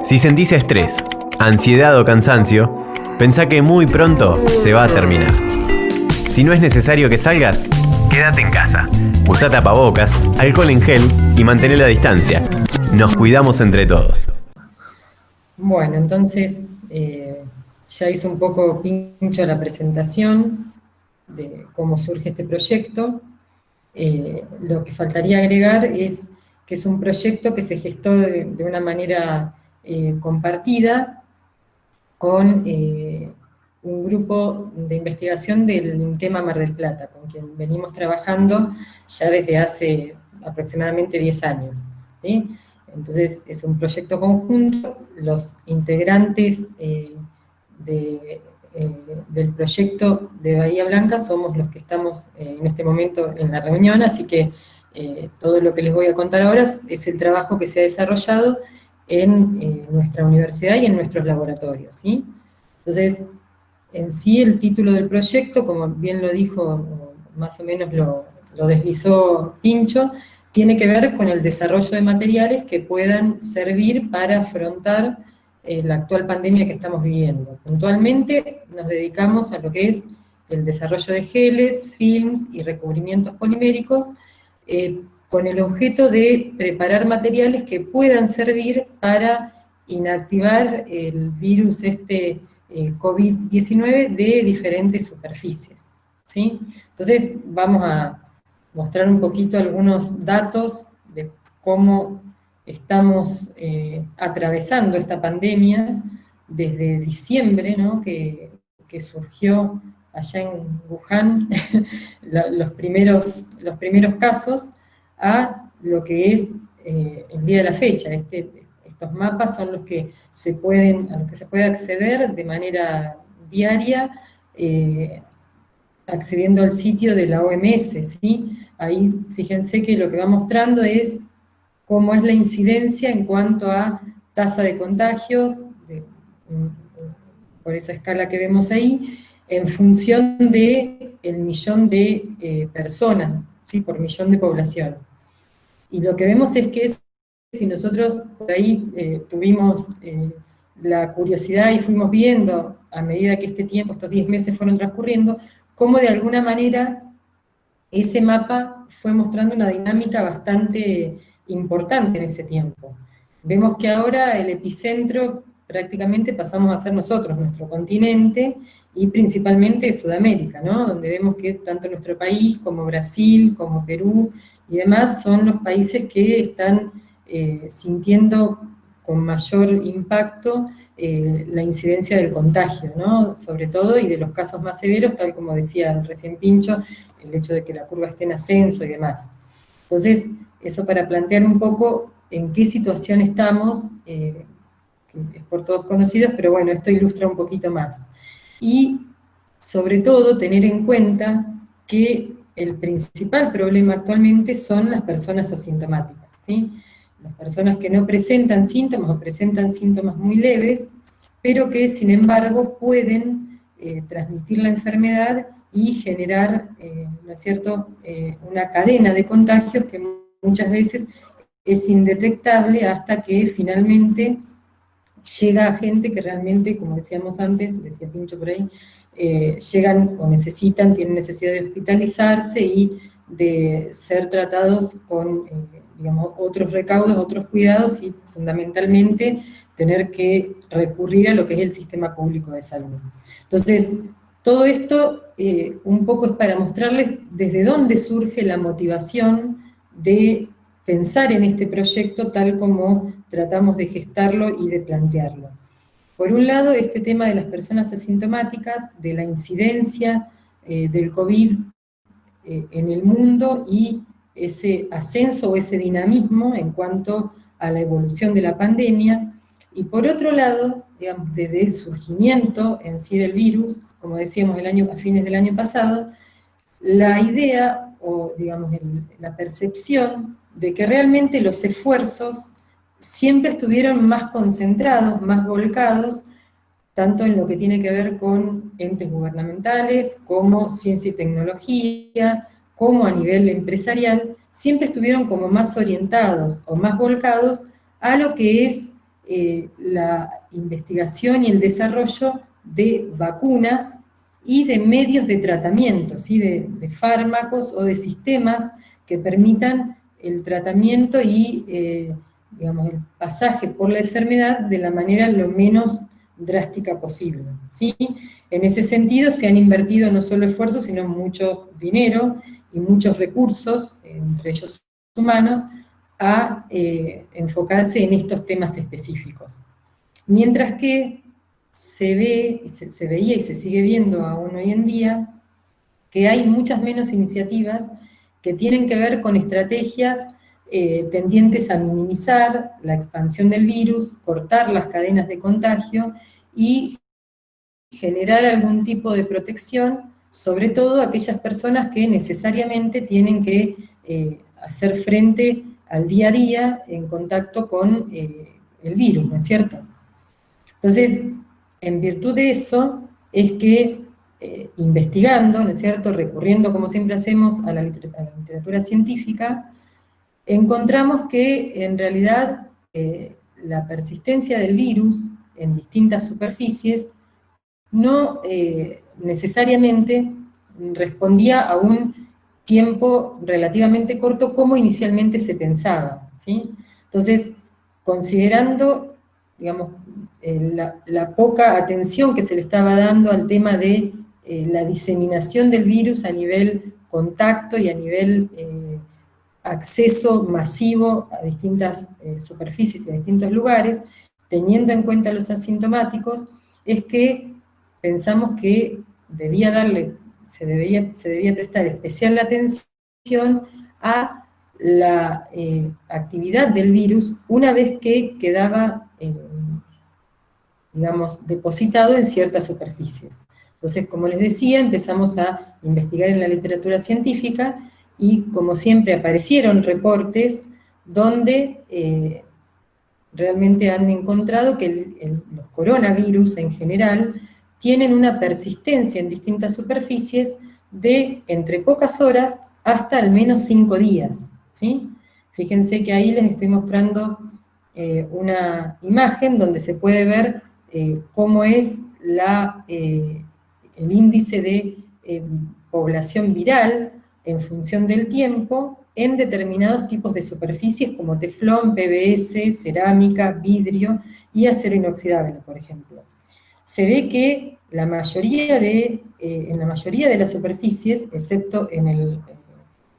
Si sentís estrés, ansiedad o cansancio, pensá que muy pronto se va a terminar. Si no es necesario que salgas, quédate en casa. Usa tapabocas, alcohol en gel y mantén la distancia. Nos cuidamos entre todos. Bueno, entonces ya hizo un poco Pincho la presentación de cómo surge este proyecto. Lo que faltaría agregar es que es un proyecto que se gestó de una manera compartida con un grupo de investigación del INTEMA Mar del Plata, con quien venimos trabajando ya desde hace aproximadamente 10 años. ¿Sí? Entonces es un proyecto conjunto, los integrantes del proyecto de Bahía Blanca somos los que estamos en este momento en la reunión, así que todo lo que les voy a contar ahora es el trabajo que se ha desarrollado en nuestra universidad y en nuestros laboratorios, ¿sí? Entonces, en sí el título del proyecto, como bien lo dijo, más o menos lo deslizó Pincho, tiene que ver con el desarrollo de materiales que puedan servir para afrontar la actual pandemia que estamos viviendo. Puntualmente nos dedicamos a lo que es el desarrollo de geles, films y recubrimientos poliméricos, con el objeto de preparar materiales que puedan servir para inactivar el virus COVID-19 de diferentes superficies, ¿sí? Entonces vamos a mostrar un poquito algunos datos de cómo estamos atravesando esta pandemia desde diciembre, ¿no? que surgió allá en Wuhan los primeros casos, a lo que es el día de la fecha. Estos mapas son a los que se puede acceder de manera diaria, accediendo al sitio de la OMS, ¿sí? Ahí fíjense que lo que va mostrando es cómo es la incidencia en cuanto a tasa de contagios, por esa escala que vemos ahí, en función del millón de personas, ¿sí? Por millón de población. Y lo que vemos es que si nosotros por ahí tuvimos la curiosidad y fuimos viendo, a medida que estos 10 meses fueron transcurriendo, cómo de alguna manera ese mapa fue mostrando una dinámica bastante importante en ese tiempo. Vemos que ahora el epicentro prácticamente pasamos a ser nosotros, nuestro continente, y principalmente Sudamérica, ¿no? Donde vemos que tanto nuestro país como Brasil, como Perú y demás son los países que están sintiendo con mayor impacto la incidencia del contagio, ¿no? Sobre todo, y de los casos más severos, tal como decía recién Pincho, el hecho de que la curva esté en ascenso y demás. Entonces, eso para plantear un poco en qué situación estamos, que es por todos conocidos, pero bueno, esto ilustra un poquito más. Y sobre todo tener en cuenta que el principal problema actualmente son las personas asintomáticas, ¿sí? Las personas que no presentan síntomas o presentan síntomas muy leves, pero que sin embargo pueden transmitir la enfermedad y generar, ¿no es cierto?, una cadena de contagios que muchas veces es indetectable hasta que finalmente llega a gente que realmente, como decíamos antes, decía Pincho por ahí, llegan o tienen necesidad de hospitalizarse y de ser tratados con, digamos, otros recaudos, otros cuidados y fundamentalmente tener que recurrir a lo que es el sistema público de salud. Entonces, todo esto un poco es para mostrarles desde dónde surge la motivación de pensar en este proyecto tal como tratamos de gestarlo y de plantearlo. Por un lado, este tema de las personas asintomáticas, de la incidencia del COVID en el mundo y ese ascenso o ese dinamismo en cuanto a la evolución de la pandemia. Y por otro lado, digamos, desde el surgimiento en sí del virus, como decíamos a fines del año pasado, la idea o digamos la percepción de que realmente los esfuerzos siempre estuvieron más concentrados, más volcados, tanto en lo que tiene que ver con entes gubernamentales, como ciencia y tecnología, como a nivel empresarial, siempre estuvieron como más orientados o más volcados a lo que es la investigación y el desarrollo de vacunas y de medios de tratamiento, ¿sí? de fármacos o de sistemas que permitan el tratamiento y digamos, el pasaje por la enfermedad de la manera lo menos drástica posible, ¿sí? En ese sentido se han invertido no solo esfuerzos, sino mucho dinero y muchos recursos, entre ellos humanos, a enfocarse en estos temas específicos. Mientras que se ve, se veía y se sigue viendo aún hoy en día, que hay muchas menos iniciativas que tienen que ver con estrategias tendientes a minimizar la expansión del virus, cortar las cadenas de contagio y generar algún tipo de protección, sobre todo aquellas personas que necesariamente tienen que hacer frente al día a día en contacto con el virus, ¿no es cierto? Entonces, en virtud de eso, es que investigando, ¿no es cierto?, recurriendo como siempre hacemos a la literatura científica, encontramos que en realidad la persistencia del virus en distintas superficies no necesariamente respondía a un tiempo relativamente corto como inicialmente se pensaba, ¿sí? Entonces, considerando, digamos, la poca atención que se le estaba dando al tema de la diseminación del virus a nivel contacto y a nivel acceso masivo a distintas superficies y a distintos lugares, teniendo en cuenta los asintomáticos, es que pensamos que se debía prestar especial atención a la actividad del virus una vez que quedaba, digamos, depositado en ciertas superficies. Entonces, como les decía, empezamos a investigar en la literatura científica y, como siempre, aparecieron reportes donde realmente han encontrado que los coronavirus en general tienen una persistencia en distintas superficies de entre pocas horas hasta al menos 5 días, ¿sí? Fíjense que ahí les estoy mostrando una imagen donde se puede ver cómo es el índice de población viral en función del tiempo en determinados tipos de superficies como teflón, PVC, cerámica, vidrio y acero inoxidable, por ejemplo. Se ve que en la mayoría de las superficies, excepto en el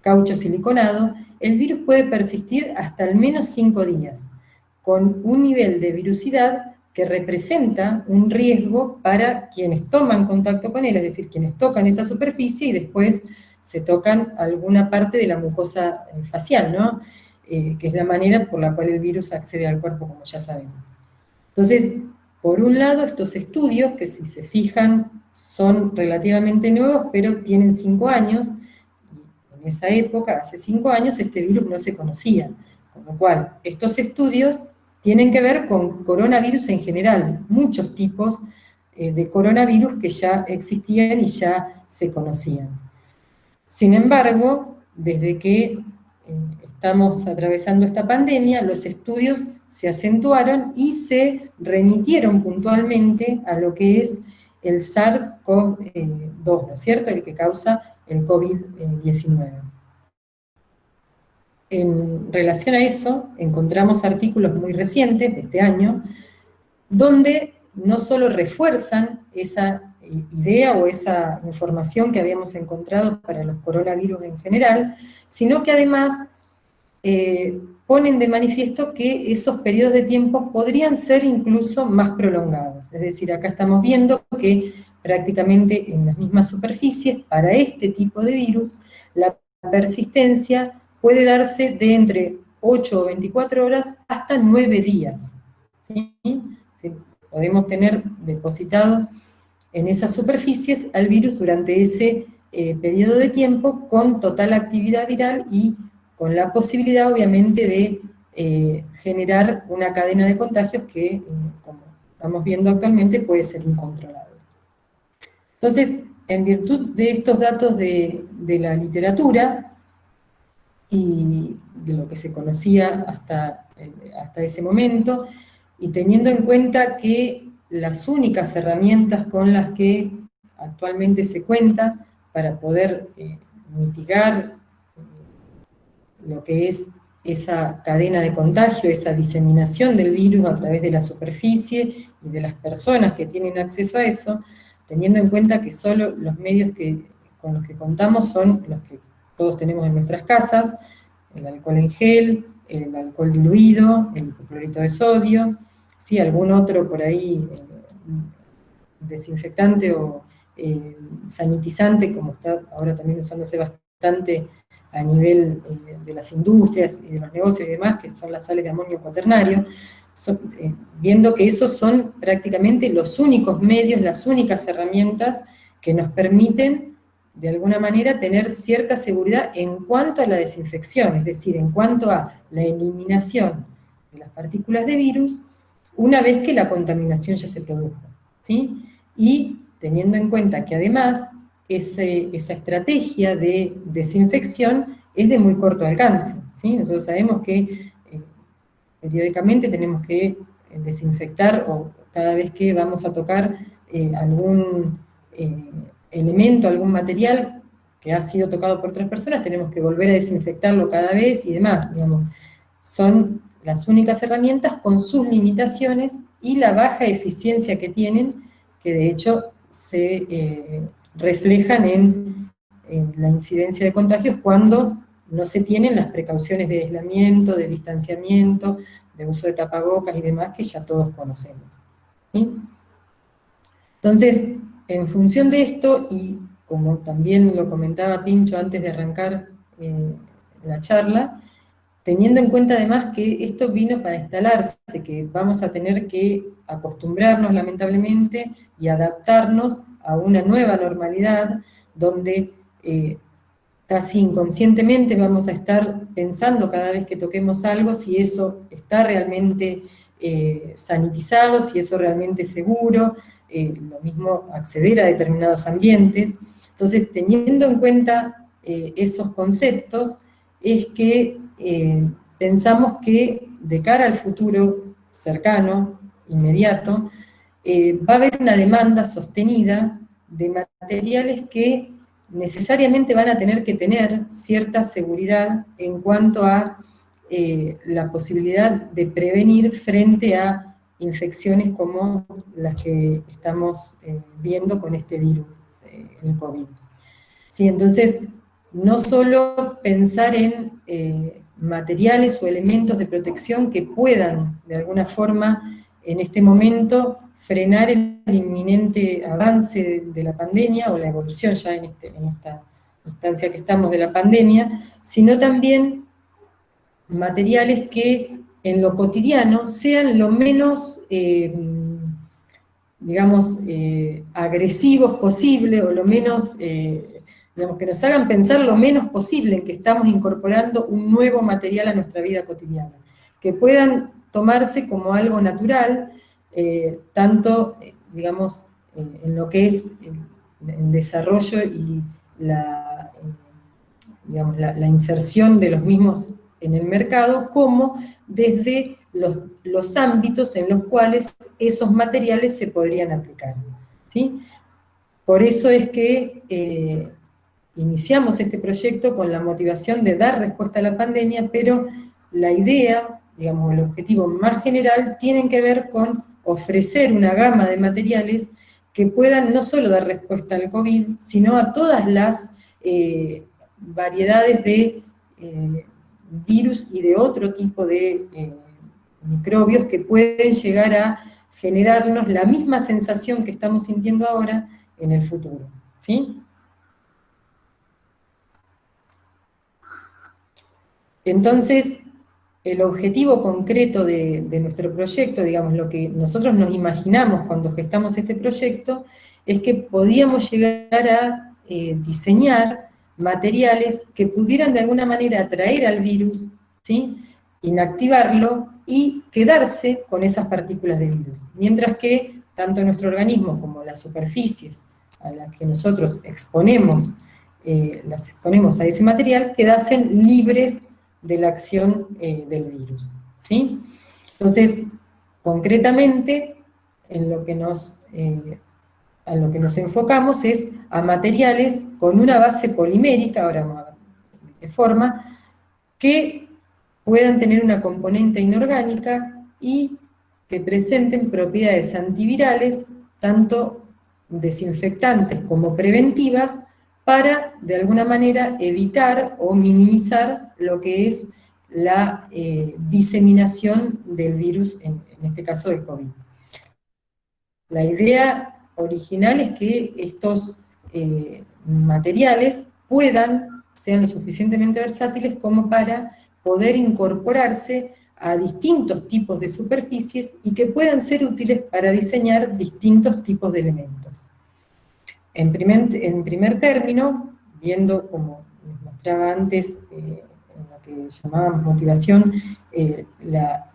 caucho siliconado, el virus puede persistir hasta al menos 5 días, con un nivel de virusidad que representa un riesgo para quienes toman contacto con él, es decir, quienes tocan esa superficie y después se tocan alguna parte de la mucosa facial, ¿no? Que es la manera por la cual el virus accede al cuerpo, como ya sabemos. Entonces, por un lado, estos estudios, que si se fijan son relativamente nuevos, pero tienen 5 años, y en esa época, hace 5 años, este virus no se conocía, con lo cual estos estudios tienen que ver con coronavirus en general, muchos tipos de coronavirus que ya existían y ya se conocían. Sin embargo, desde que estamos atravesando esta pandemia, los estudios se acentuaron y se remitieron puntualmente a lo que es el SARS-CoV-2, ¿no es cierto?, el que causa el COVID-19. En relación a eso, encontramos artículos muy recientes de este año, donde no solo refuerzan esa idea o esa información que habíamos encontrado para los coronavirus en general, sino que además ponen de manifiesto que esos periodos de tiempo podrían ser incluso más prolongados. Es decir, acá estamos viendo que prácticamente en las mismas superficies, para este tipo de virus, la persistencia puede darse de entre 8 o 24 horas hasta 9 días. ¿Sí? Podemos tener depositado en esas superficies al virus durante ese periodo de tiempo con total actividad viral y con la posibilidad, obviamente, de generar una cadena de contagios que, como estamos viendo actualmente, puede ser incontrolable. Entonces, en virtud de estos datos de la literatura y de lo que se conocía hasta ese momento, y teniendo en cuenta que las únicas herramientas con las que actualmente se cuenta para poder mitigar lo que es esa cadena de contagio, esa diseminación del virus a través de la superficie y de las personas que tienen acceso a eso, teniendo en cuenta que solo los medios con los que contamos son los que todos tenemos en nuestras casas: el alcohol en gel, el alcohol diluido, el hipoclorito de sodio, sí, algún otro por ahí, desinfectante o sanitizante, como está ahora también usándose bastante a nivel de las industrias y de los negocios y demás, que son las sales de amonio cuaternario, viendo que esos son prácticamente los únicos medios, las únicas herramientas que nos permiten, de alguna manera, tener cierta seguridad en cuanto a la desinfección, es decir, en cuanto a la eliminación de las partículas de virus, una vez que la contaminación ya se produjo, ¿sí? Y teniendo en cuenta que además esa estrategia de desinfección es de muy corto alcance, ¿sí? Nosotros sabemos que periódicamente tenemos que desinfectar, o cada vez que vamos a tocar algún elemento, algún material que ha sido tocado por otras personas, tenemos que volver a desinfectarlo cada vez y demás, digamos. Son las únicas herramientas con sus limitaciones y la baja eficiencia que tienen, que de hecho se reflejan en la incidencia de contagios cuando no se tienen las precauciones de aislamiento, de distanciamiento, de uso de tapabocas y demás que ya todos conocemos, ¿sí? Entonces, en función de esto, y como también lo comentaba Pincho antes de arrancar la charla, teniendo en cuenta además que esto vino para instalarse, que vamos a tener que acostumbrarnos lamentablemente y adaptarnos a una nueva normalidad donde casi inconscientemente vamos a estar pensando cada vez que toquemos algo si eso está realmente sanitizado, si eso realmente es seguro, lo mismo acceder a determinados ambientes. Entonces, teniendo en cuenta esos conceptos, es que pensamos que de cara al futuro cercano, inmediato, va a haber una demanda sostenida de materiales que necesariamente van a tener que tener cierta seguridad en cuanto a la posibilidad de prevenir frente a infecciones como las que estamos viendo con este virus, el COVID. Sí, entonces, no solo pensar en materiales o elementos de protección que puedan, de alguna forma, en este momento, frenar el inminente avance de la pandemia, o la evolución ya en esta instancia que estamos de la pandemia, sino también materiales que en lo cotidiano sean lo menos, digamos, agresivos posible, o lo menos, digamos, que nos hagan pensar lo menos posible en que estamos incorporando un nuevo material a nuestra vida cotidiana, que puedan tomarse como algo natural, tanto, digamos, en lo que es el desarrollo y digamos, la inserción de los mismos en el mercado, como desde los ámbitos en los cuales esos materiales se podrían aplicar, ¿sí? Por eso es que iniciamos este proyecto con la motivación de dar respuesta a la pandemia, pero la idea, digamos, el objetivo más general, tiene que ver con ofrecer una gama de materiales que puedan no solo dar respuesta al COVID, sino a todas las variedades de virus y de otro tipo de microbios que pueden llegar a generarnos la misma sensación que estamos sintiendo ahora en el futuro, ¿sí? Entonces, el objetivo concreto de nuestro proyecto, digamos, lo que nosotros nos imaginamos cuando gestamos este proyecto, es que podíamos llegar a diseñar materiales que pudieran de alguna manera atraer al virus, ¿sí? Inactivarlo y quedarse con esas partículas de virus. Mientras que tanto nuestro organismo como las superficies a las que nosotros exponemos, las exponemos a ese material, quedasen libres de la acción del virus, ¿sí? Entonces, concretamente, en lo que a lo que nos enfocamos es a materiales con una base polimérica, ahora vamos a ver de qué forma, que puedan tener una componente inorgánica y que presenten propiedades antivirales, tanto desinfectantes como preventivas, para, de alguna manera, evitar o minimizar lo que es la diseminación del virus, en este caso del COVID. La idea original es que estos materiales sean lo suficientemente versátiles como para poder incorporarse a distintos tipos de superficies y que puedan ser útiles para diseñar distintos tipos de elementos. En primer término, viendo, como les mostraba antes, en lo que llamábamos motivación, la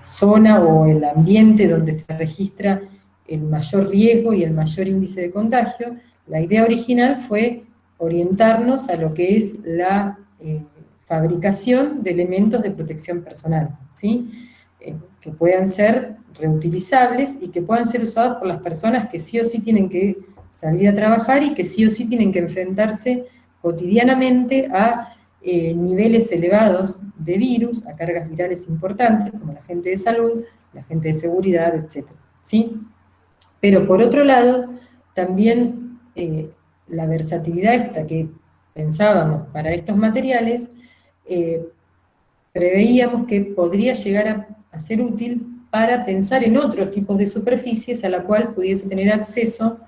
zona o el ambiente donde se registra el mayor riesgo y el mayor índice de contagio, la idea original fue orientarnos a lo que es la fabricación de elementos de protección personal, ¿sí? Que puedan ser reutilizables y que puedan ser usados por las personas que sí o sí tienen que salir a trabajar y que sí o sí tienen que enfrentarse cotidianamente a niveles elevados de virus, a cargas virales importantes, como la gente de salud, la gente de seguridad, etc. ¿Sí? Pero por otro lado, también la versatilidad esta que pensábamos para estos materiales, preveíamos que podría llegar a ser útil para pensar en otros tipos de superficies a la cual pudiese tener acceso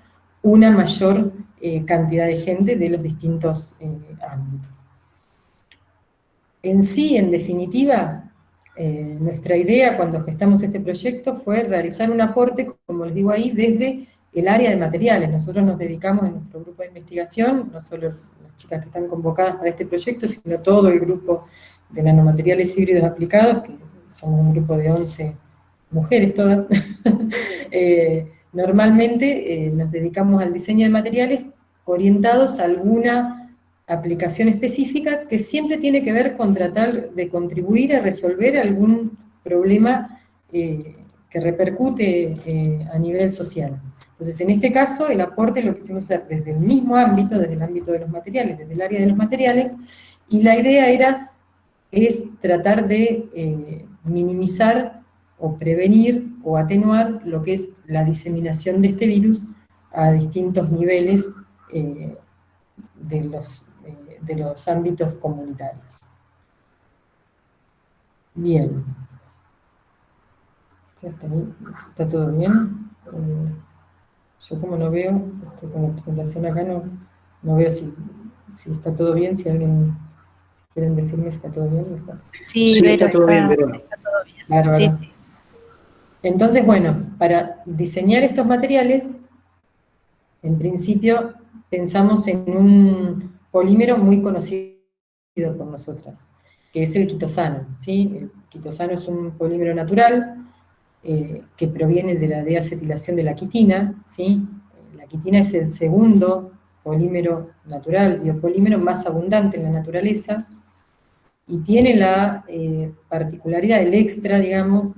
una mayor cantidad de gente de los distintos ámbitos. En sí, en definitiva, nuestra idea cuando gestamos este proyecto fue realizar un aporte, como les digo ahí, desde el área de materiales. Nosotros nos dedicamos en nuestro grupo de investigación, no solo las chicas que están convocadas para este proyecto, sino todo el grupo de nanomateriales híbridos aplicados, que somos un grupo de 11 mujeres todas. Normalmente nos dedicamos al diseño de materiales orientados a alguna aplicación específica que siempre tiene que ver con tratar de contribuir a resolver algún problema que repercute a nivel social. Entonces, en este caso, el aporte lo quisimos hacer desde el mismo ámbito, desde el ámbito de los materiales, desde el área de los materiales, y la idea es tratar de minimizar o prevenir o atenuar lo que es la diseminación de este virus a distintos niveles de los ámbitos comunitarios. Bien. ¿Está todo bien? Yo como no veo, con la presentación acá no veo si está todo bien, si alguien quieren decirme si está todo bien, mejor. Sí, Vero, está todo bien, Vero. Está todo bien. Claro, Sí, ¿verdad? sí. Entonces, bueno, para diseñar estos materiales, en principio pensamos en un polímero muy conocido por nosotras, que es el quitosano, ¿sí? El quitosano es un polímero natural que proviene de la deacetilación de la quitina, ¿sí? La quitina es el segundo polímero natural, biopolímero más abundante en la naturaleza, y tiene la particularidad, el extra, digamos,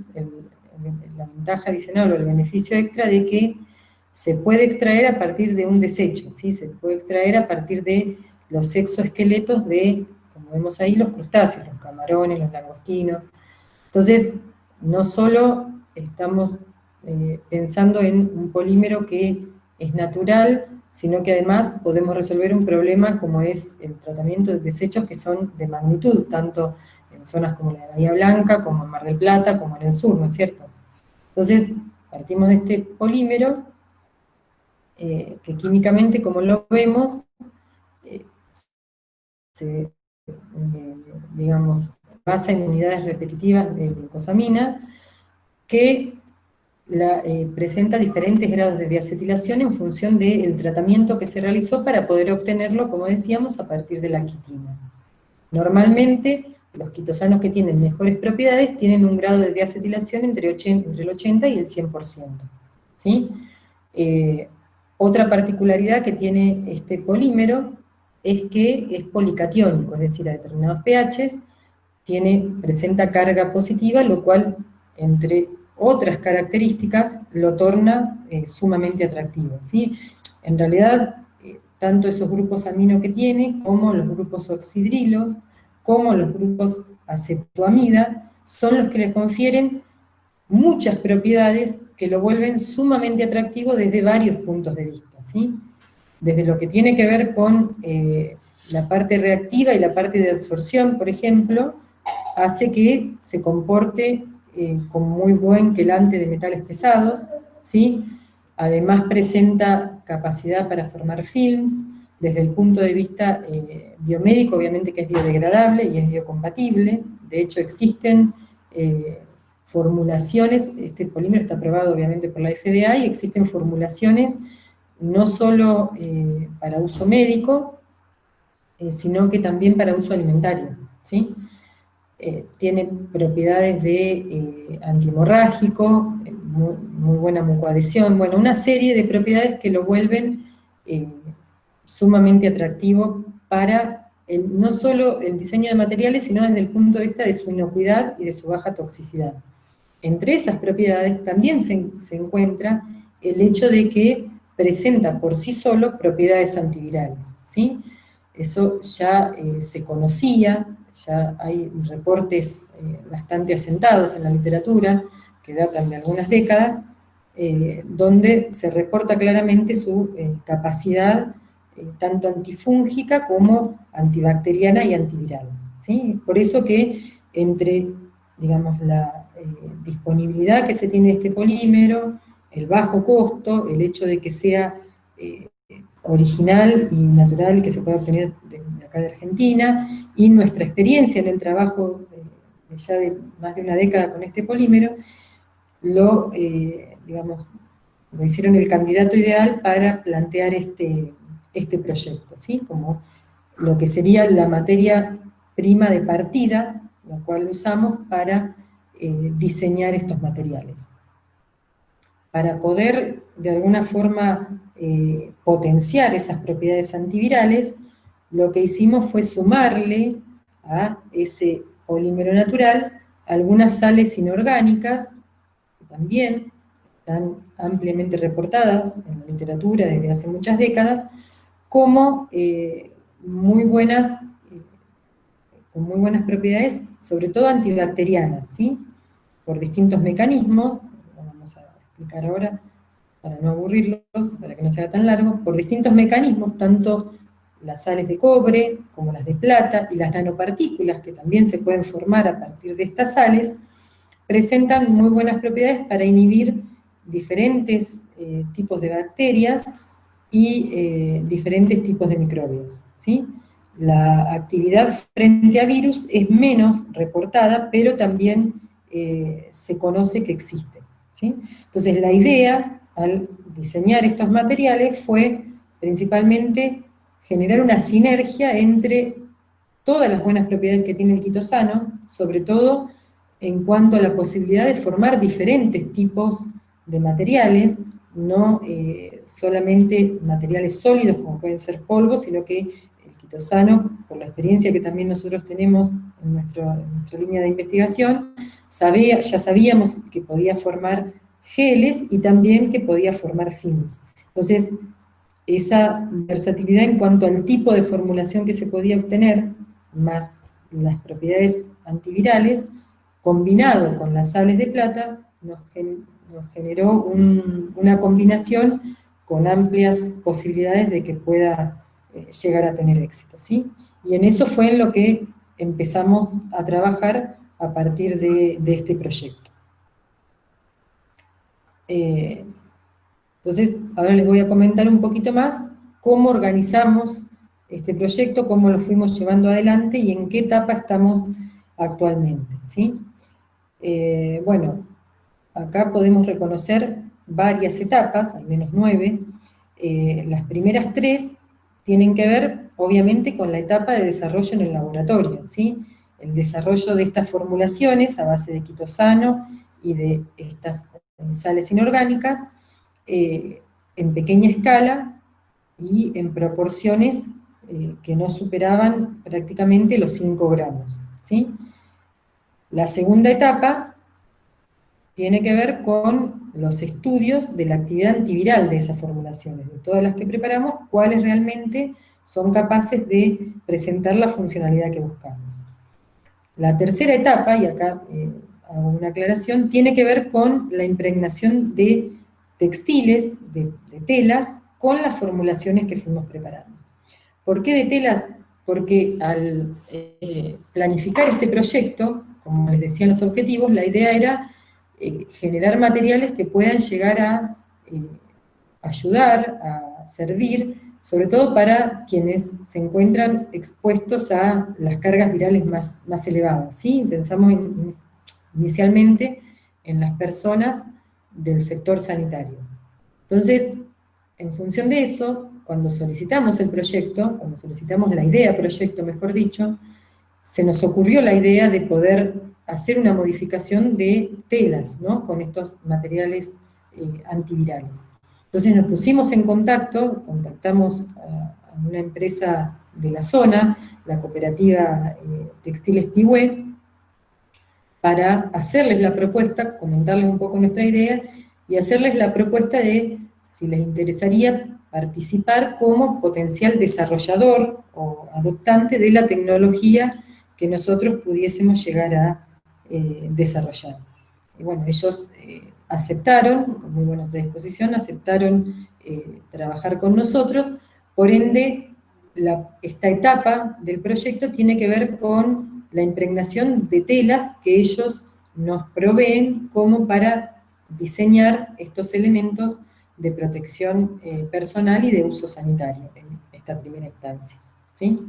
la ventaja adicional o el beneficio extra de que se puede extraer a partir de un desecho, ¿sí? Se puede extraer a partir de los exoesqueletos de, como vemos ahí, los crustáceos, los camarones, los langostinos. Entonces, no solo estamos pensando en un polímero que es natural, sino que además podemos resolver un problema como es el tratamiento de desechos que son de magnitud, tanto en zonas como la de Bahía Blanca, como en Mar del Plata, como en el sur, ¿no es cierto? Entonces, partimos de este polímero, que químicamente, como lo vemos, se, digamos, basa en unidades repetitivas de glucosamina, que presenta diferentes grados de diacetilación en función del tratamiento que se realizó para poder obtenerlo, como decíamos, a partir de la quitina. Normalmente, los quitosanos que tienen mejores propiedades tienen un grado de diacetilación entre el 80 y el 100%. ¿Sí? Otra particularidad que tiene este polímero es que es policatiónico, es decir, a determinados pHs presenta carga positiva, lo cual entre otras características lo torna sumamente atractivo, ¿sí? En realidad, tanto esos grupos amino que tiene, como los grupos oxidrilos, como los grupos acetoamida, son los que le confieren muchas propiedades que lo vuelven sumamente atractivo desde varios puntos de vista, ¿sí? Desde lo que tiene que ver con la parte reactiva y la parte de absorción, por ejemplo, hace que se comporte con muy buen quelante de metales pesados, ¿sí? Además presenta capacidad para formar films, desde el punto de vista biomédico, obviamente que es biodegradable y es biocompatible. De hecho, existen formulaciones, este polímero está aprobado obviamente por la FDA, y existen formulaciones no solo para uso médico, sino que también para uso alimentario, ¿sí? Tiene propiedades de antihemorrágico, muy buena mucoadhesión, bueno, una serie de propiedades que lo vuelven sumamente atractivo para no solo el diseño de materiales, sino desde el punto de vista de su inocuidad y de su baja toxicidad. Entre esas propiedades también se encuentra el hecho de que presenta por sí solo propiedades antivirales, ¿sí? Eso ya se conocía, ya hay reportes bastante asentados en la literatura, que datan de algunas décadas, donde se reporta claramente su capacidad tanto antifúngica como antibacteriana y antiviral, ¿sí? Por eso que entre, digamos, la disponibilidad que se tiene de este polímero, el bajo costo, el hecho de que sea original y natural que se pueda obtener de acá de Argentina, y nuestra experiencia en el trabajo ya de más de una década con este polímero, digamos, lo hicieron el candidato ideal para plantear este proyecto, ¿sí? Como lo que sería la materia prima de partida, la cual usamos para diseñar estos materiales. Para poder, de alguna forma, potenciar esas propiedades antivirales, lo que hicimos fue sumarle a ese polímero natural algunas sales inorgánicas, que también están ampliamente reportadas en la literatura desde hace muchas décadas, como muy buenas, con muy buenas propiedades, sobre todo antibacterianas, ¿sí? Por distintos mecanismos, lo vamos a explicar ahora para no aburrirlos, para que no sea tan largo, por distintos mecanismos, tanto las sales de cobre como las de plata y las nanopartículas que también se pueden formar a partir de estas sales, presentan muy buenas propiedades para inhibir diferentes tipos de bacterias y diferentes tipos de microbios, ¿sí? La actividad frente a virus es menos reportada, pero también se conoce que existe, ¿sí? Entonces la idea al diseñar estos materiales fue principalmente generar una sinergia entre todas las buenas propiedades que tiene el quitosano, sobre todo en cuanto a la posibilidad de formar diferentes tipos de materiales, no solamente materiales sólidos como pueden ser polvos, sino que el quitosano, por la experiencia que también nosotros tenemos en nuestra línea de investigación, ya sabíamos que podía formar geles y también que podía formar films. Entonces, esa versatilidad en cuanto al tipo de formulación que se podía obtener, más las propiedades antivirales, combinado con las sales de plata, nos generó una combinación con amplias posibilidades de que pueda llegar a tener éxito, ¿sí? Y en eso fue en lo que empezamos a trabajar a partir de este proyecto. Entonces, ahora les voy a comentar un poquito más cómo organizamos este proyecto, cómo lo fuimos llevando adelante y en qué etapa estamos actualmente, ¿sí? Bueno, acá podemos reconocer varias etapas, al menos 9. Las primeras 3 tienen que ver, obviamente, con la etapa de desarrollo en el laboratorio, ¿sí? El desarrollo de estas formulaciones a base de quitosano y de estas sales inorgánicas, en pequeña escala y en proporciones que no superaban prácticamente los 5 gramos, ¿sí? La segunda etapa tiene que ver con los estudios de la actividad antiviral de esas formulaciones, de todas las que preparamos, cuáles realmente son capaces de presentar la funcionalidad que buscamos. La tercera etapa, y acá hago una aclaración, tiene que ver con la impregnación de textiles, de telas, con las formulaciones que fuimos preparando. ¿Por qué de telas? Porque al planificar este proyecto, como les decía en los objetivos, la idea era generar materiales que puedan llegar a ayudar, a servir, sobre todo para quienes se encuentran expuestos a las cargas virales más elevadas, ¿sí? Pensamos inicialmente en las personas del sector sanitario. Entonces, en función de eso, cuando solicitamos el proyecto, cuando solicitamos la idea proyecto, mejor dicho, se nos ocurrió la idea de poder hacer una modificación de telas, ¿no? Con estos materiales antivirales. Entonces nos pusimos en contacto, contactamos a una empresa de la zona, la cooperativa Textiles Pigüé, para hacerles la propuesta, comentarles un poco nuestra idea, y hacerles la propuesta de si les interesaría participar como potencial desarrollador o adoptante de la tecnología que nosotros pudiésemos llegar a desarrollar. Y bueno, ellos aceptaron, con muy buena predisposición, aceptaron trabajar con nosotros, por ende, esta etapa del proyecto tiene que ver con la impregnación de telas que ellos nos proveen como para diseñar estos elementos de protección personal y de uso sanitario en esta primera instancia, ¿sí?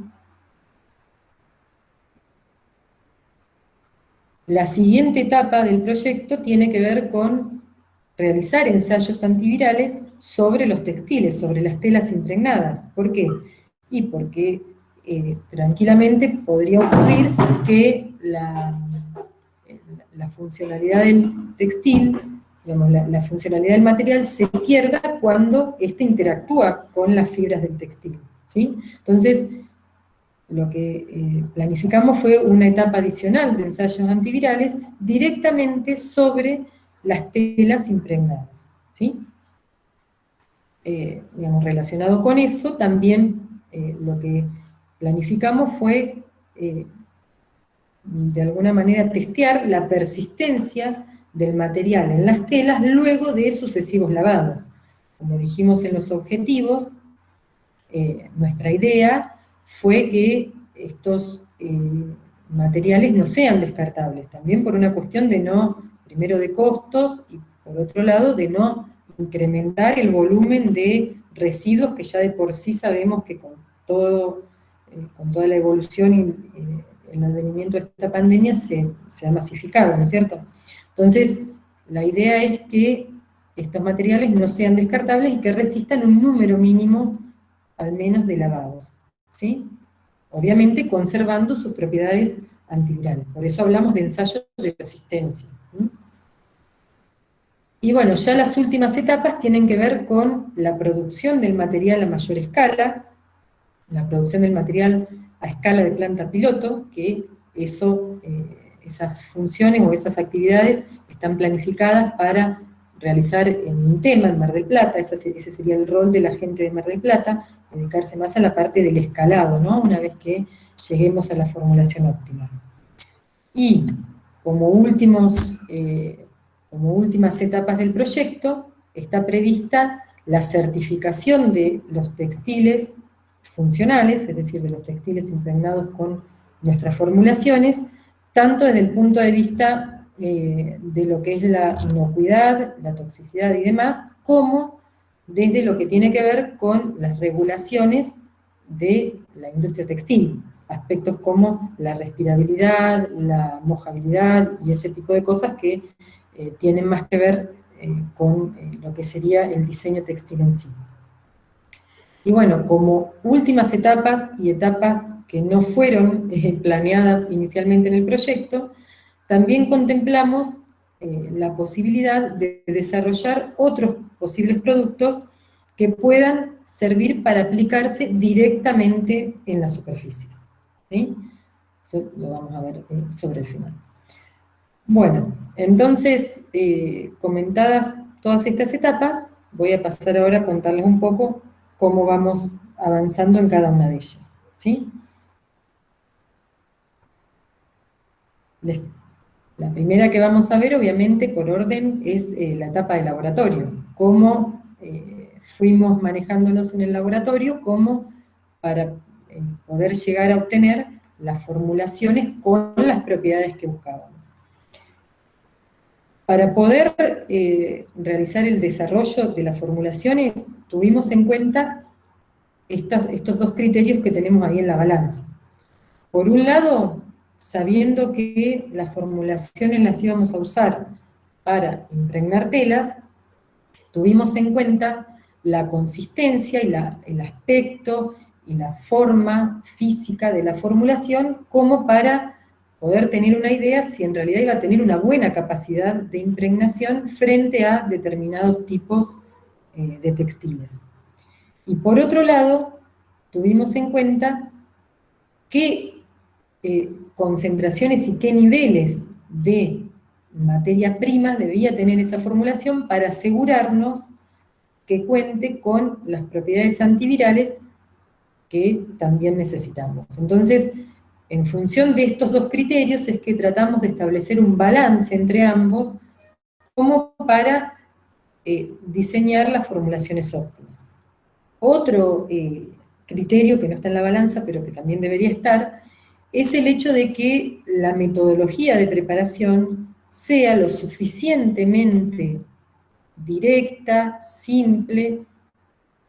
La siguiente etapa del proyecto tiene que ver con realizar ensayos antivirales sobre los textiles, sobre las telas impregnadas. ¿Por qué? Y porque tranquilamente podría ocurrir que la funcionalidad del textil, digamos, la funcionalidad del material se pierda cuando éste interactúa con las fibras del textil, ¿sí? Entonces, lo que planificamos fue una etapa adicional de ensayos antivirales directamente sobre las telas impregnadas, ¿sí? Digamos, relacionado con eso, también lo que planificamos fue, de alguna manera, testear la persistencia del material en las telas luego de sucesivos lavados. Como dijimos en los objetivos, nuestra idea fue que estos materiales no sean descartables, también por una cuestión de no, primero de costos, y por otro lado de no incrementar el volumen de residuos que ya de por sí sabemos que con toda la evolución y el advenimiento de esta pandemia se ha masificado, ¿no es cierto? Entonces, la idea es que estos materiales no sean descartables y que resistan un número mínimo al menos de lavados, ¿sí? Obviamente conservando sus propiedades antivirales. Por eso hablamos de ensayos de persistencia. ¿Sí? Y bueno, ya las últimas etapas tienen que ver con la producción del material a mayor escala, la producción del material a escala de planta piloto, que esas funciones o esas actividades están planificadas para realizar en INTEMA, en Mar del Plata. Ese sería el rol de la gente de Mar del Plata, dedicarse más a la parte del escalado, ¿no? Una vez que lleguemos a la formulación óptima. Y como últimas etapas del proyecto, está prevista la certificación de los textiles funcionales, es decir, de los textiles impregnados con nuestras formulaciones, tanto desde el punto de vista de lo que es la inocuidad, la toxicidad y demás, como desde lo que tiene que ver con las regulaciones de la industria textil, aspectos como la respirabilidad, la mojabilidad y ese tipo de cosas que tienen más que ver con lo que sería el diseño textil en sí. Y bueno, como últimas etapas y etapas que no fueron planeadas inicialmente en el proyecto, también contemplamos la posibilidad de desarrollar otros posibles productos que puedan servir para aplicarse directamente en las superficies, ¿sí? Eso lo vamos a ver sobre el final. Bueno, entonces, comentadas todas estas etapas, voy a pasar ahora a contarles un poco cómo vamos avanzando en cada una de ellas, ¿sí? Les- la primera que vamos a ver, obviamente, por orden, es la etapa de laboratorio. Cómo fuimos manejándonos en el laboratorio, cómo para poder llegar a obtener las formulaciones con las propiedades que buscábamos. Para poder realizar el desarrollo de las formulaciones, tuvimos en cuenta estos dos criterios que tenemos ahí en la balanza. Por un lado, sabiendo que las formulaciones las íbamos a usar para impregnar telas, tuvimos en cuenta la consistencia y el aspecto y la forma física de la formulación como para poder tener una idea si en realidad iba a tener una buena capacidad de impregnación frente a determinados tipos de textiles. Y por otro lado, tuvimos en cuenta qué concentraciones y qué niveles de materia prima debía tener esa formulación para asegurarnos que cuente con las propiedades antivirales que también necesitamos. Entonces, en función de estos dos criterios es que tratamos de establecer un balance entre ambos como para diseñar las formulaciones óptimas. Otro criterio que no está en la balanza, pero que también debería estar, es el hecho de que la metodología de preparación sea lo suficientemente directa, simple,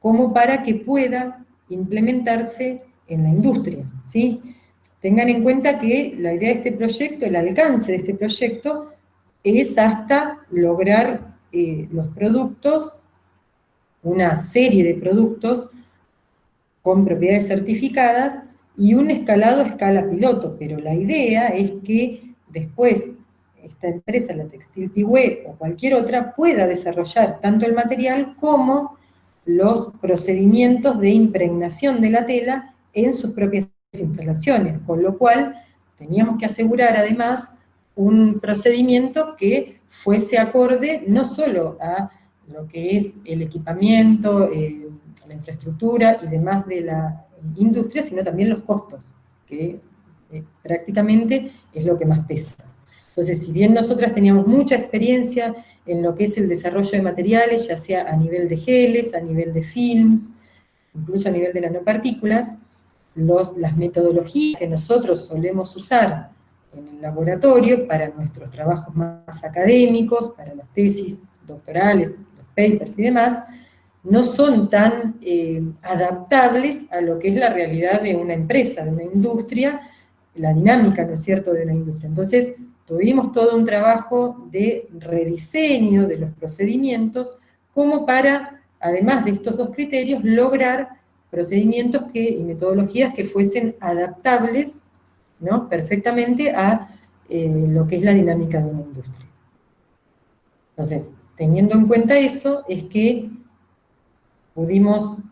como para que pueda implementarse en la industria, ¿sí? Tengan en cuenta que la idea de este proyecto, el alcance de este proyecto, es hasta lograr los productos, una serie de productos con propiedades certificadas y un escalado a escala piloto, pero la idea es que después esta empresa, la Textil Pigüé o cualquier otra, pueda desarrollar tanto el material como los procedimientos de impregnación de la tela en sus propias instalaciones, con lo cual teníamos que asegurar además un procedimiento que fuese acorde no solo a lo que es el equipamiento, la infraestructura y demás de la industria, sino también los costos, que prácticamente es lo que más pesa. Entonces, si bien nosotras teníamos mucha experiencia en lo que es el desarrollo de materiales, ya sea a nivel de geles, a nivel de films, incluso a nivel de nanopartículas, las metodologías que nosotros solemos usar en el laboratorio para nuestros trabajos más académicos, para las tesis doctorales, los papers y demás, no son tan adaptables a lo que es la realidad de una empresa, de una industria, la dinámica, ¿no es cierto?, de una industria. Entonces, tuvimos todo un trabajo de rediseño de los procedimientos como para, además de estos dos criterios, lograr procedimientos y metodologías que fuesen adaptables, ¿no?, perfectamente a lo que es la dinámica de una industria. Entonces, teniendo en cuenta eso, es que pudimos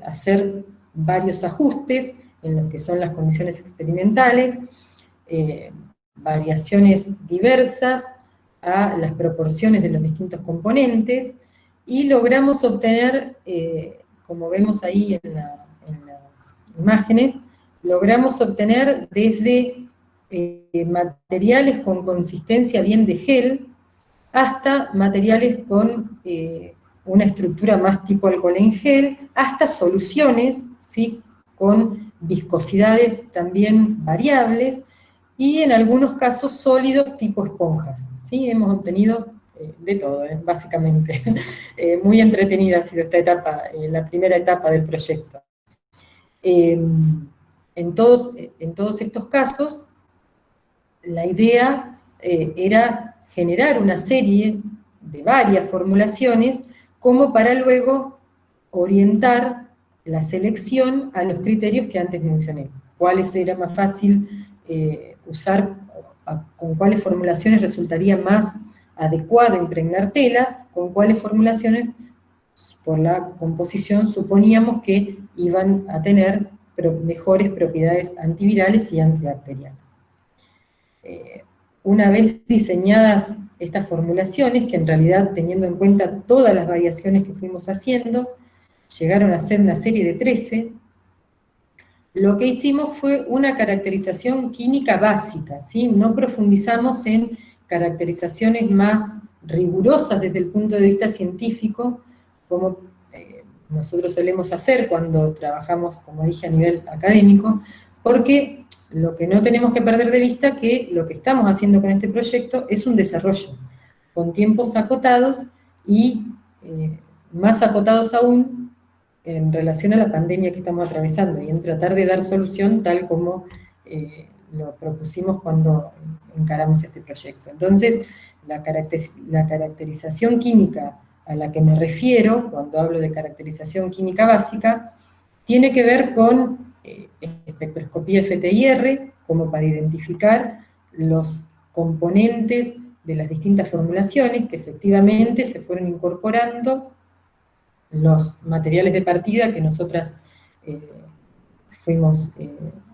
hacer varios ajustes en lo que son las condiciones experimentales, variaciones diversas a las proporciones de los distintos componentes, y logramos obtener, como vemos ahí en las imágenes, logramos obtener desde materiales con consistencia bien de gel, hasta materiales con una estructura más tipo alcohol en gel, hasta soluciones, ¿sí?, con viscosidades también variables, y en algunos casos sólidos tipo esponjas, ¿sí? Hemos obtenido de todo, básicamente. Muy entretenida ha sido esta etapa, la primera etapa del proyecto. En todos estos casos, la idea era generar una serie de varias formulaciones como para luego orientar la selección a los criterios que antes mencioné. ¿Cuáles era más fácil usar, con cuáles formulaciones resultaría más adecuado impregnar telas, con cuáles formulaciones por la composición suponíamos que iban a tener mejores propiedades antivirales y antibacterianas. una vez diseñadas estas formulaciones, que en realidad teniendo en cuenta todas las variaciones que fuimos haciendo, llegaron a ser una serie de 13, lo que hicimos fue una caracterización química básica, ¿sí? No profundizamos en caracterizaciones más rigurosas desde el punto de vista científico, como nosotros solemos hacer cuando trabajamos, como dije, a nivel académico, porque lo que no tenemos que perder de vista que lo que estamos haciendo con este proyecto es un desarrollo, con tiempos acotados y más acotados aún en relación a la pandemia que estamos atravesando y en tratar de dar solución tal como lo propusimos cuando encaramos este proyecto. Entonces, la caracterización química a la que me refiero cuando hablo de caracterización química básica tiene que ver con espectroscopía FTIR, como para identificar los componentes de las distintas formulaciones que efectivamente se fueron incorporando, los materiales de partida que nosotras fuimos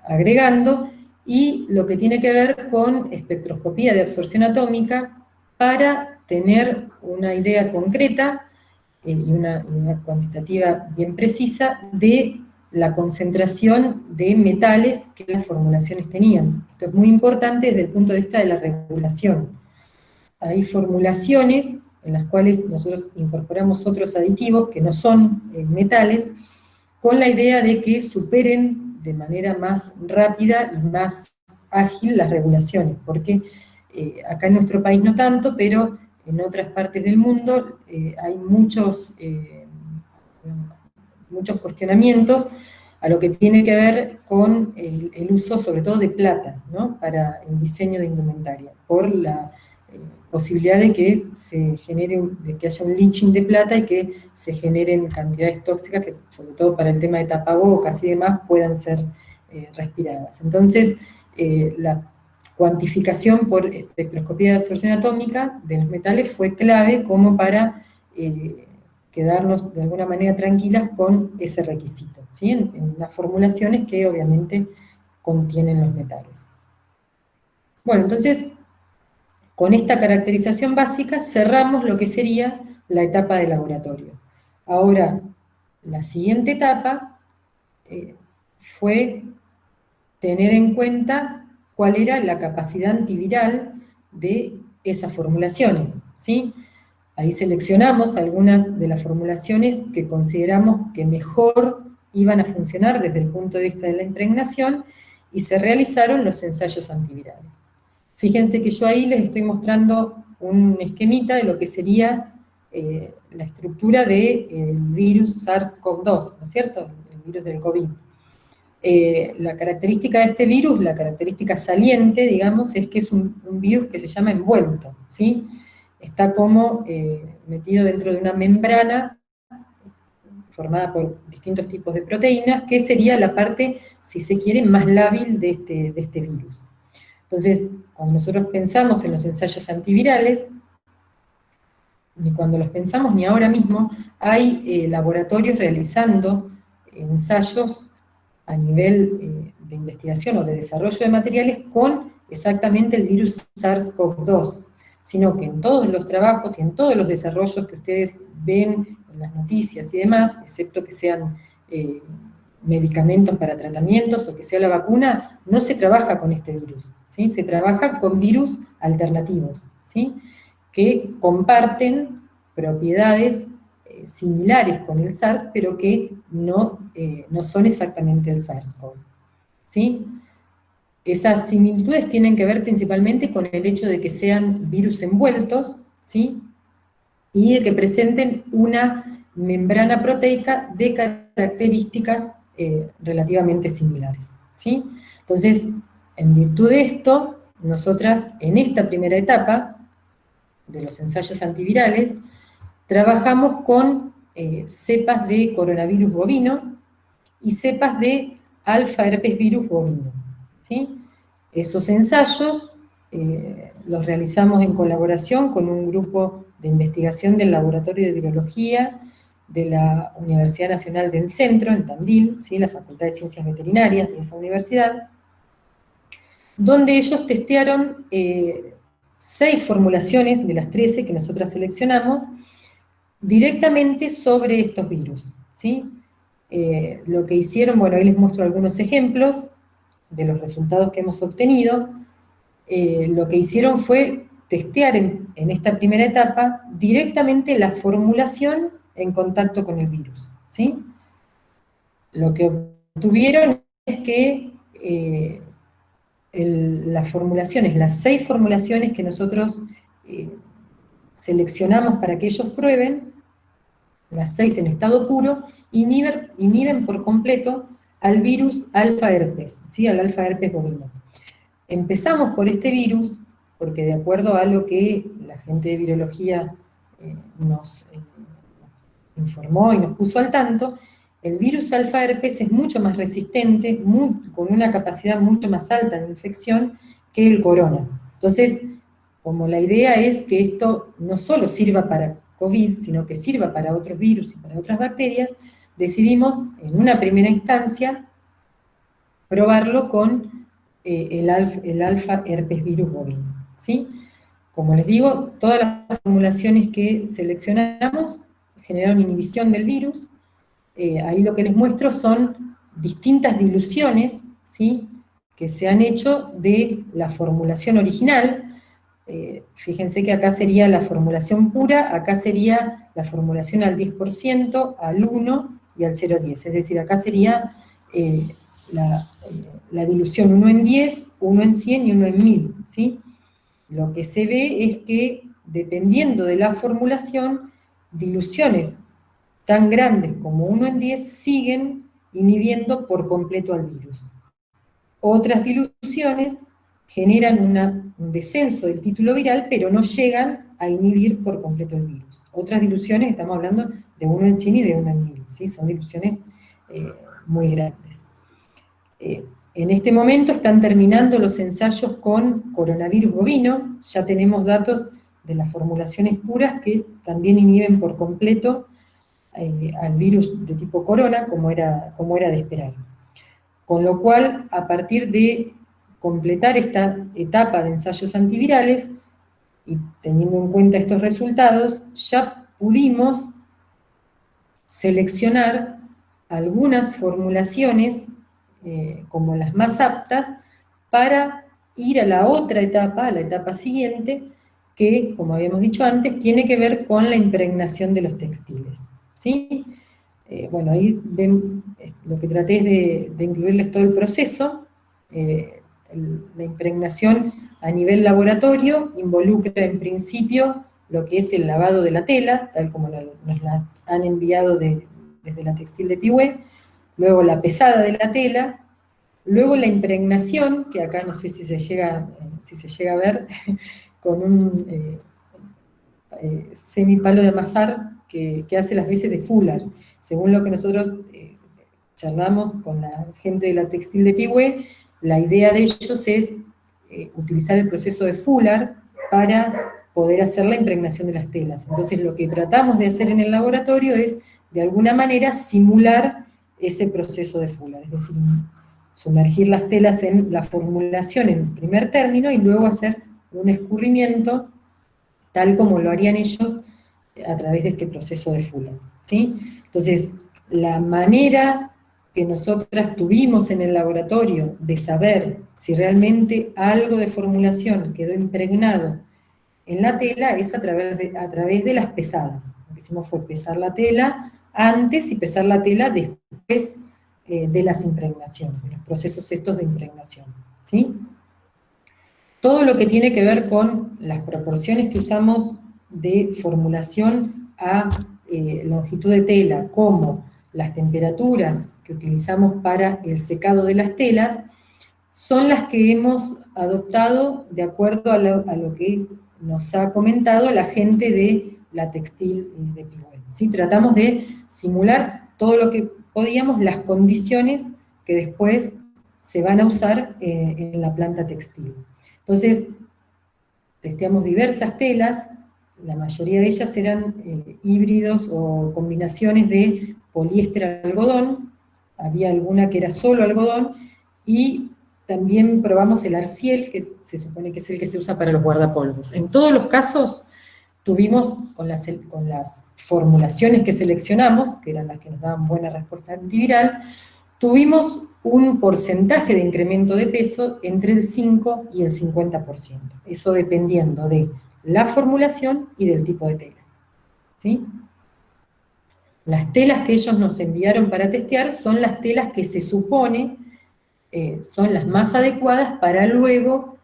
agregando, y lo que tiene que ver con espectroscopía de absorción atómica para tener una idea concreta y una cuantitativa bien precisa de la concentración de metales que las formulaciones tenían. Esto es muy importante desde el punto de vista de la regulación. Hay formulaciones en las cuales nosotros incorporamos otros aditivos que no son metales, con la idea de que superen de manera más rápida y más ágil las regulaciones, porque acá en nuestro país no tanto, pero en otras partes del mundo hay muchos cuestionamientos a lo que tiene que ver con el uso sobre todo de plata, ¿no?, para el diseño de indumentaria, por la posibilidad de que se genere, de que haya un leaching de plata y que se generen cantidades tóxicas que, sobre todo para el tema de tapabocas y demás, puedan ser respiradas. Entonces, la cuantificación por espectroscopía de absorción atómica de los metales fue clave como para quedarnos de alguna manera tranquilas con ese requisito, ¿sí?, en las formulaciones que obviamente contienen los metales. Bueno, entonces, con esta caracterización básica cerramos lo que sería la etapa de laboratorio. Ahora, la siguiente etapa fue tener en cuenta cuál era la capacidad antiviral de esas formulaciones, ¿sí? Ahí seleccionamos algunas de las formulaciones que consideramos que mejor iban a funcionar desde el punto de vista de la impregnación y se realizaron los ensayos antivirales. Fíjense que yo ahí les estoy mostrando un esquemita de lo que sería la estructura del virus SARS-CoV-2, ¿no es cierto?, el virus del COVID. La característica de este virus, la característica saliente, digamos, es que es un virus que se llama envuelto, ¿sí? Está como metido dentro de una membrana formada por distintos tipos de proteínas, que sería la parte, si se quiere, más lábil de este virus. Entonces, cuando nosotros pensamos en los ensayos antivirales, ni cuando los pensamos ni ahora mismo, hay laboratorios realizando ensayos a nivel de investigación o de desarrollo de materiales con exactamente el virus SARS-CoV-2, sino que en todos los trabajos y en todos los desarrollos que ustedes ven en las noticias y demás, excepto que sean medicamentos para tratamientos o que sea la vacuna, no se trabaja con este virus, ¿sí? Se trabaja con virus alternativos, ¿sí?, que comparten propiedades similares con el SARS, pero que no son exactamente el SARS-CoV, ¿sí? Esas similitudes tienen que ver principalmente con el hecho de que sean virus envueltos, ¿sí?, y de que presenten una membrana proteica de características relativamente similares, ¿sí? Entonces, en virtud de esto, nosotras en esta primera etapa de los ensayos antivirales, trabajamos con cepas de coronavirus bovino y cepas de alfa herpes virus bovino, ¿sí? Esos ensayos los realizamos en colaboración con un grupo de investigación del Laboratorio de Virología de la Universidad Nacional del Centro, en Tandil, ¿sí?, la Facultad de Ciencias Veterinarias de esa universidad, donde ellos testearon 6 formulaciones de las 13 que nosotras seleccionamos directamente sobre estos virus, ¿sí? Lo que hicieron, bueno, ahí les muestro algunos ejemplos de los resultados que hemos obtenido. Lo que hicieron fue testear en esta primera etapa directamente la formulación en contacto con el virus, ¿sí? Lo que obtuvieron es que las formulaciones, las 6 formulaciones que nosotros seleccionamos para que ellos prueben, las 6 en estado puro, inhiben por completo al virus alfa herpes, ¿sí? Al alfa herpes bovino. Empezamos por este virus, porque de acuerdo a lo que la gente de virología nos informó y nos puso al tanto, el virus alfa herpes es mucho más resistente, con una capacidad mucho más alta de infección que el corona. Entonces, como la idea es que esto no solo sirva para COVID, sino que sirva para otros virus y para otras bacterias, decidimos en una primera instancia probarlo con el alfa herpes virus bovino, ¿sí? Como les digo, todas las formulaciones que seleccionamos generaron inhibición del virus. Ahí lo que les muestro son distintas diluciones, ¿sí?, que se han hecho de la formulación original. Fíjense que acá sería la formulación pura, acá sería la formulación al 10%, al 1 y al 0,10. Es decir, acá sería la dilución 1 en 10, 1 en 100 y 1 en 1000, ¿sí? Lo que se ve es que, dependiendo de la formulación, diluciones tan grandes como 1 en 10 siguen inhibiendo por completo al virus. Otras diluciones generan un descenso del título viral, pero no llegan a inhibir por completo el virus. Otras diluciones, estamos hablando de 1 en 100 y de 1 en 1000, ¿sí? Son diluciones muy grandes. En este momento están terminando los ensayos con coronavirus bovino, ya tenemos datos de las formulaciones puras que también inhiben por completo al virus de tipo corona, como era de esperar. Con lo cual, a partir de completar esta etapa de ensayos antivirales, y teniendo en cuenta estos resultados, ya pudimos seleccionar algunas formulaciones como las más aptas para ir a la otra etapa, a la etapa siguiente, que, como habíamos dicho antes, tiene que ver con la impregnación de los textiles, ¿sí? Bueno, ahí ven, lo que traté es de incluirles todo el proceso. La impregnación a nivel laboratorio involucra en principio lo que es el lavado de la tela, tal como nos las han enviado desde la textil de Pihue, luego la pesada de la tela, luego la impregnación, que acá no sé si se llega a ver, con un semipalo de amasar que hace las veces de fular. Según lo que nosotros charlamos con la gente de la textil de Pihue, la idea de ellos es utilizar el proceso de fular para poder hacer la impregnación de las telas. Entonces lo que tratamos de hacer en el laboratorio es, de alguna manera, simular ese proceso de fular, es decir, sumergir las telas en la formulación en primer término y luego hacer un escurrimiento tal como lo harían ellos a través de este proceso de fular, ¿sí? Entonces, la manera que nosotras tuvimos en el laboratorio de saber si realmente algo de formulación quedó impregnado en la tela es a través de las pesadas. Lo que hicimos fue pesar la tela antes y pesar la tela después de las impregnaciones, de los procesos estos de impregnación, ¿sí? Todo lo que tiene que ver con las proporciones que usamos de formulación a longitud de tela, como las temperaturas que utilizamos para el secado de las telas, son las que hemos adoptado de acuerdo a lo que nos ha comentado la gente de la textil de Pihue, ¿sí? Tratamos de simular todo lo que podíamos, las condiciones que después se van a usar en la planta textil. Entonces, testeamos diversas telas, la mayoría de ellas eran híbridos o combinaciones de poliéster-algodón, había alguna que era solo algodón, y también probamos el Arciel, que se supone que es el que se usa para los guardapolvos. En todos los casos tuvimos, con las formulaciones que seleccionamos, que eran las que nos daban buena respuesta antiviral, tuvimos un porcentaje de incremento de peso entre el 5 y el 50%. Eso dependiendo de la formulación y del tipo de tela. ¿Sí? Las telas que ellos nos enviaron para testear son las telas que se supone son las más adecuadas para luego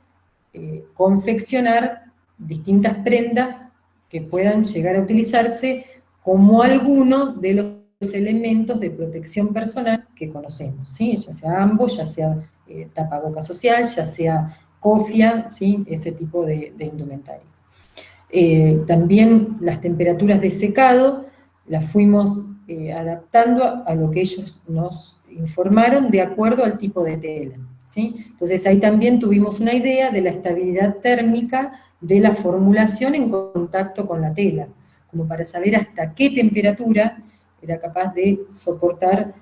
confeccionar distintas prendas que puedan llegar a utilizarse como alguno de los elementos de protección personal que conocemos, ¿sí? Ya sea ambos, ya sea tapaboca social, ya sea cofia, ¿sí? Ese tipo de indumentaria. También las temperaturas de secado las fuimos adaptando a lo que ellos nos informaron de acuerdo al tipo de tela, ¿sí? Entonces ahí también tuvimos una idea de la estabilidad térmica de la formulación en contacto con la tela, como para saber hasta qué temperatura eran capaces de soportar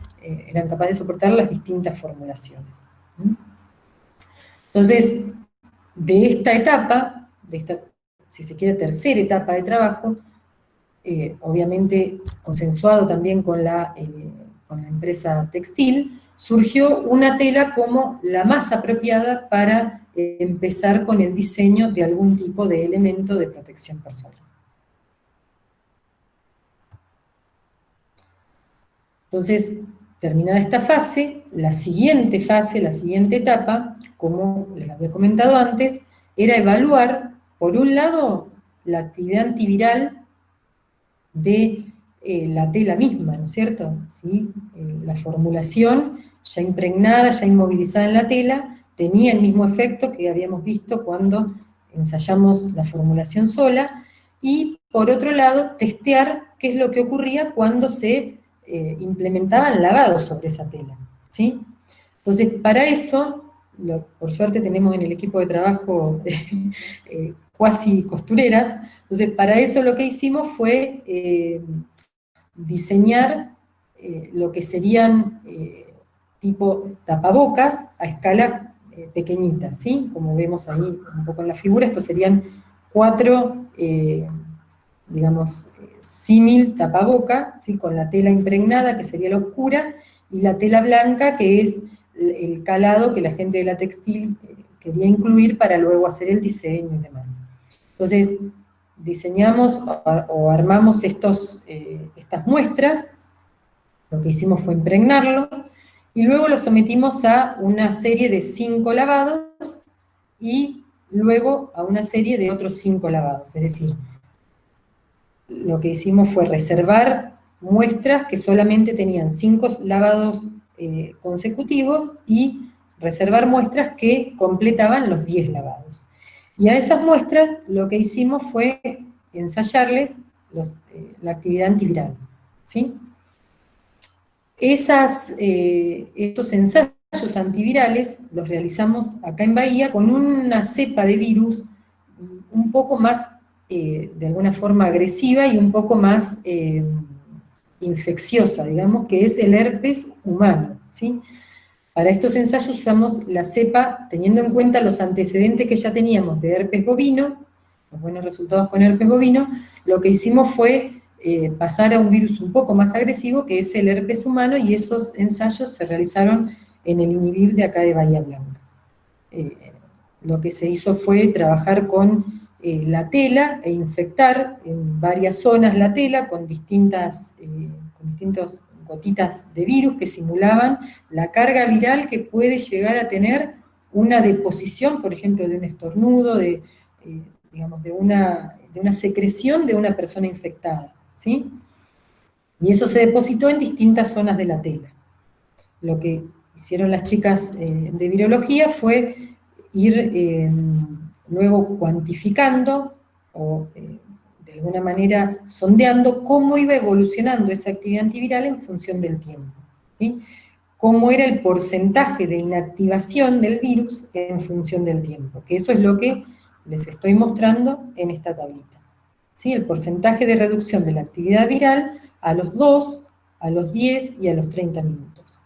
las distintas formulaciones. Entonces, de esta etapa, de esta, si se quiere, tercera etapa de trabajo, obviamente consensuado también con la empresa textil, surgió una tela como la más apropiada para empezar con el diseño de algún tipo de elemento de protección personal. Entonces, terminada esta fase, la siguiente etapa, como les había comentado antes, era evaluar, por un lado, la actividad antiviral de la tela misma, ¿no es cierto? ¿Sí? La formulación ya impregnada, ya inmovilizada en la tela, tenía el mismo efecto que habíamos visto cuando ensayamos la formulación sola, y por otro lado, testear qué es lo que ocurría cuando se implementaban lavados sobre esa tela, ¿sí? Entonces, para eso, por suerte tenemos en el equipo de trabajo cuasi costureras, entonces para eso lo que hicimos fue diseñar lo que serían tipo tapabocas a escala pequeñita, ¿sí? Como vemos ahí un poco en la figura, estos serían 4, digamos, símil tapaboca, ¿sí? Con la tela impregnada, que sería la oscura, y la tela blanca, que es el calado que la gente de la textil quería incluir para luego hacer el diseño y demás. Entonces, diseñamos o armamos estas muestras, lo que hicimos fue impregnarlo, y luego lo sometimos a una serie de 5 lavados, y luego a una serie de otros 5 lavados, es decir, lo que hicimos fue reservar muestras que solamente tenían 5 lavados consecutivos, y reservar muestras que completaban los 10 lavados. Y a esas muestras lo que hicimos fue ensayarles la actividad antiviral, ¿sí? Estos ensayos antivirales los realizamos acá en Bahía con una cepa de virus un poco más, de alguna forma agresiva y un poco más infecciosa, digamos, que es el herpes humano, ¿sí? Para estos ensayos usamos la cepa, teniendo en cuenta los antecedentes que ya teníamos de herpes bovino, los buenos resultados con herpes bovino, lo que hicimos fue pasar a un virus un poco más agresivo, que es el herpes humano, y esos ensayos se realizaron en el INIVIR de acá de Bahía Blanca. Lo que se hizo fue trabajar con la tela e infectar en varias zonas la tela con distintas gotitas de virus que simulaban la carga viral que puede llegar a tener una deposición, por ejemplo, de un estornudo, digamos, de una secreción de una persona infectada, ¿sí? Y eso se depositó en distintas zonas de la tela. Lo que hicieron las chicas de virología fue ir luego cuantificando o de alguna manera sondeando cómo iba evolucionando esa actividad antiviral en función del tiempo, ¿sí? Cómo era el porcentaje de inactivación del virus en función del tiempo, que eso es lo que les estoy mostrando en esta tablita, ¿sí? El porcentaje de reducción de la actividad viral a los 2, a los 10 y a los 30 minutos.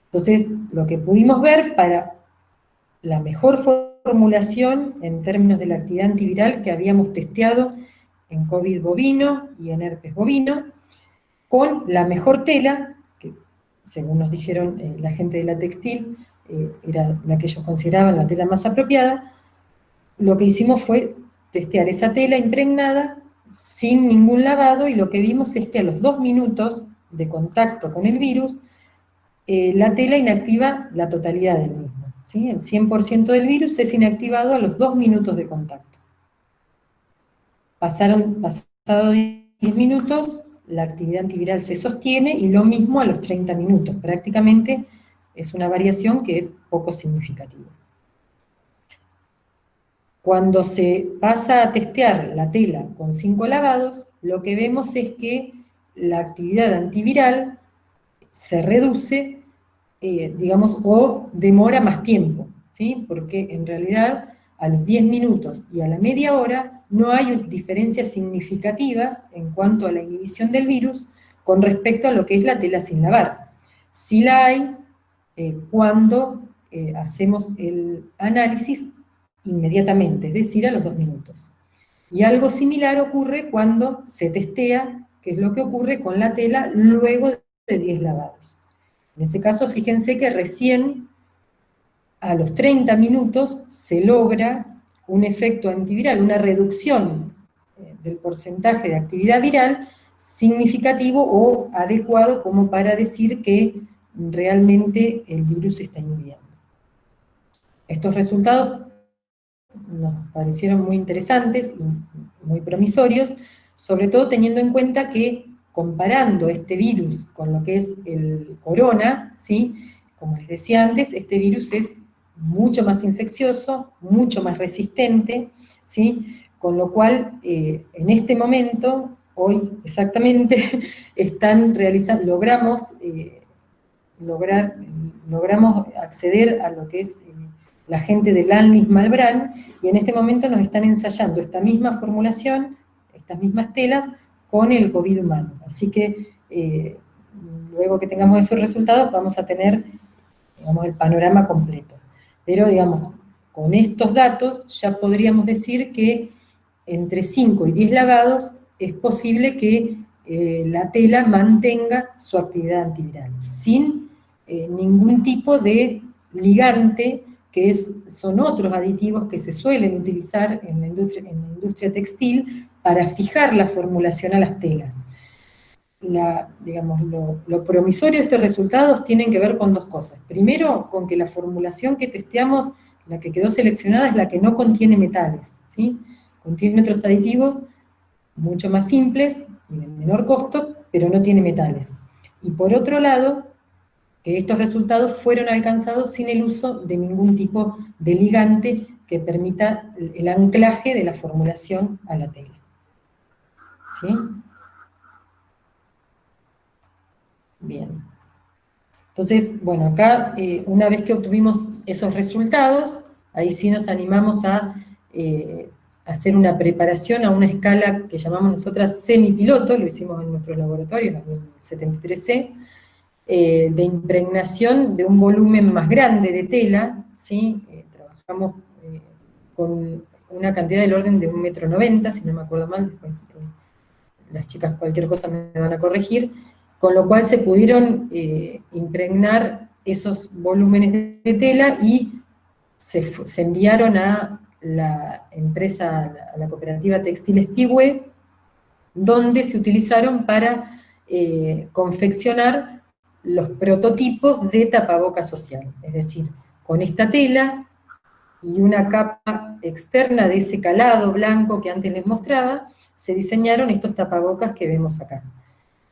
Entonces, lo que pudimos ver para la mejor formulación en términos de la actividad antiviral que habíamos testeado en COVID bovino y en herpes bovino, con la mejor tela, que según nos dijeron la gente de la textil, era la que ellos consideraban la tela más apropiada. Lo que hicimos fue testear esa tela impregnada sin ningún lavado, y lo que vimos es que a los 2 minutos de contacto con el virus, la tela inactiva la totalidad del mismo, ¿sí? El 100% del virus es inactivado a los 2 minutos de contacto. Pasado 10 minutos, la actividad antiviral se sostiene, y lo mismo a los 30 minutos. Prácticamente es una variación que es poco significativa. Cuando se pasa a testear la tela con 5 lavados, lo que vemos es que la actividad antiviral se reduce, digamos, o demora más tiempo, ¿sí? Porque en realidad a los 10 minutos y a la media hora no hay diferencias significativas en cuanto a la inhibición del virus con respecto a lo que es la tela sin lavar. Sí la hay cuando hacemos el análisis inmediatamente, es decir, a los 2 minutos. Y algo similar ocurre cuando se testea, que es lo que ocurre con la tela luego de 10 lavados. En ese caso, fíjense que recién a los 30 minutos se logra un efecto antiviral, una reducción del porcentaje de actividad viral significativo o adecuado como para decir que realmente el virus se está inhibiendo. Estos resultados nos parecieron muy interesantes y muy promisorios, sobre todo teniendo en cuenta que, comparando este virus con lo que es el corona, ¿sí? Como les decía antes, este virus es mucho más infeccioso, mucho más resistente, ¿sí? Con lo cual, en este momento, hoy exactamente, logramos acceder a lo que es la gente del ANLIS Malbrán, y en este momento nos están ensayando esta misma formulación, estas mismas telas, con el COVID humano. Así que, luego que tengamos esos resultados, vamos a tener, digamos, el panorama completo. Pero, digamos, con estos datos ya podríamos decir que entre 5 y 10 lavados es posible que la tela mantenga su actividad antiviral, sin ningún tipo de ligante, que son otros aditivos que se suelen utilizar en la industria textil para fijar la formulación a las telas. Digamos, lo promisorio de estos resultados tienen que ver con 2 cosas. Primero, con que la formulación que testeamos, la que quedó seleccionada, es la que no contiene metales, ¿sí? Contiene otros aditivos mucho más simples y de menor costo, pero no tiene metales. Y por otro lado, que estos resultados fueron alcanzados sin el uso de ningún tipo de ligante que permita el anclaje de la formulación a la tela. ¿Sí? Bien. Entonces, bueno, acá, una vez que obtuvimos esos resultados, ahí sí nos animamos a hacer una preparación a una escala que llamamos nosotras semipiloto, lo hicimos en nuestros laboratorios, en el 73C, de impregnación de un volumen más grande de tela, ¿sí? Trabajamos con una cantidad del orden de 1,90 m, si no me acuerdo mal, después las chicas cualquier cosa me van a corregir, con lo cual se pudieron impregnar esos volúmenes de tela y se enviaron a la empresa, a la cooperativa textil Espigüe, donde se utilizaron para confeccionar los prototipos de tapabocas social, es decir, con esta tela y una capa externa de ese calado blanco que antes les mostraba, se diseñaron estos tapabocas que vemos acá.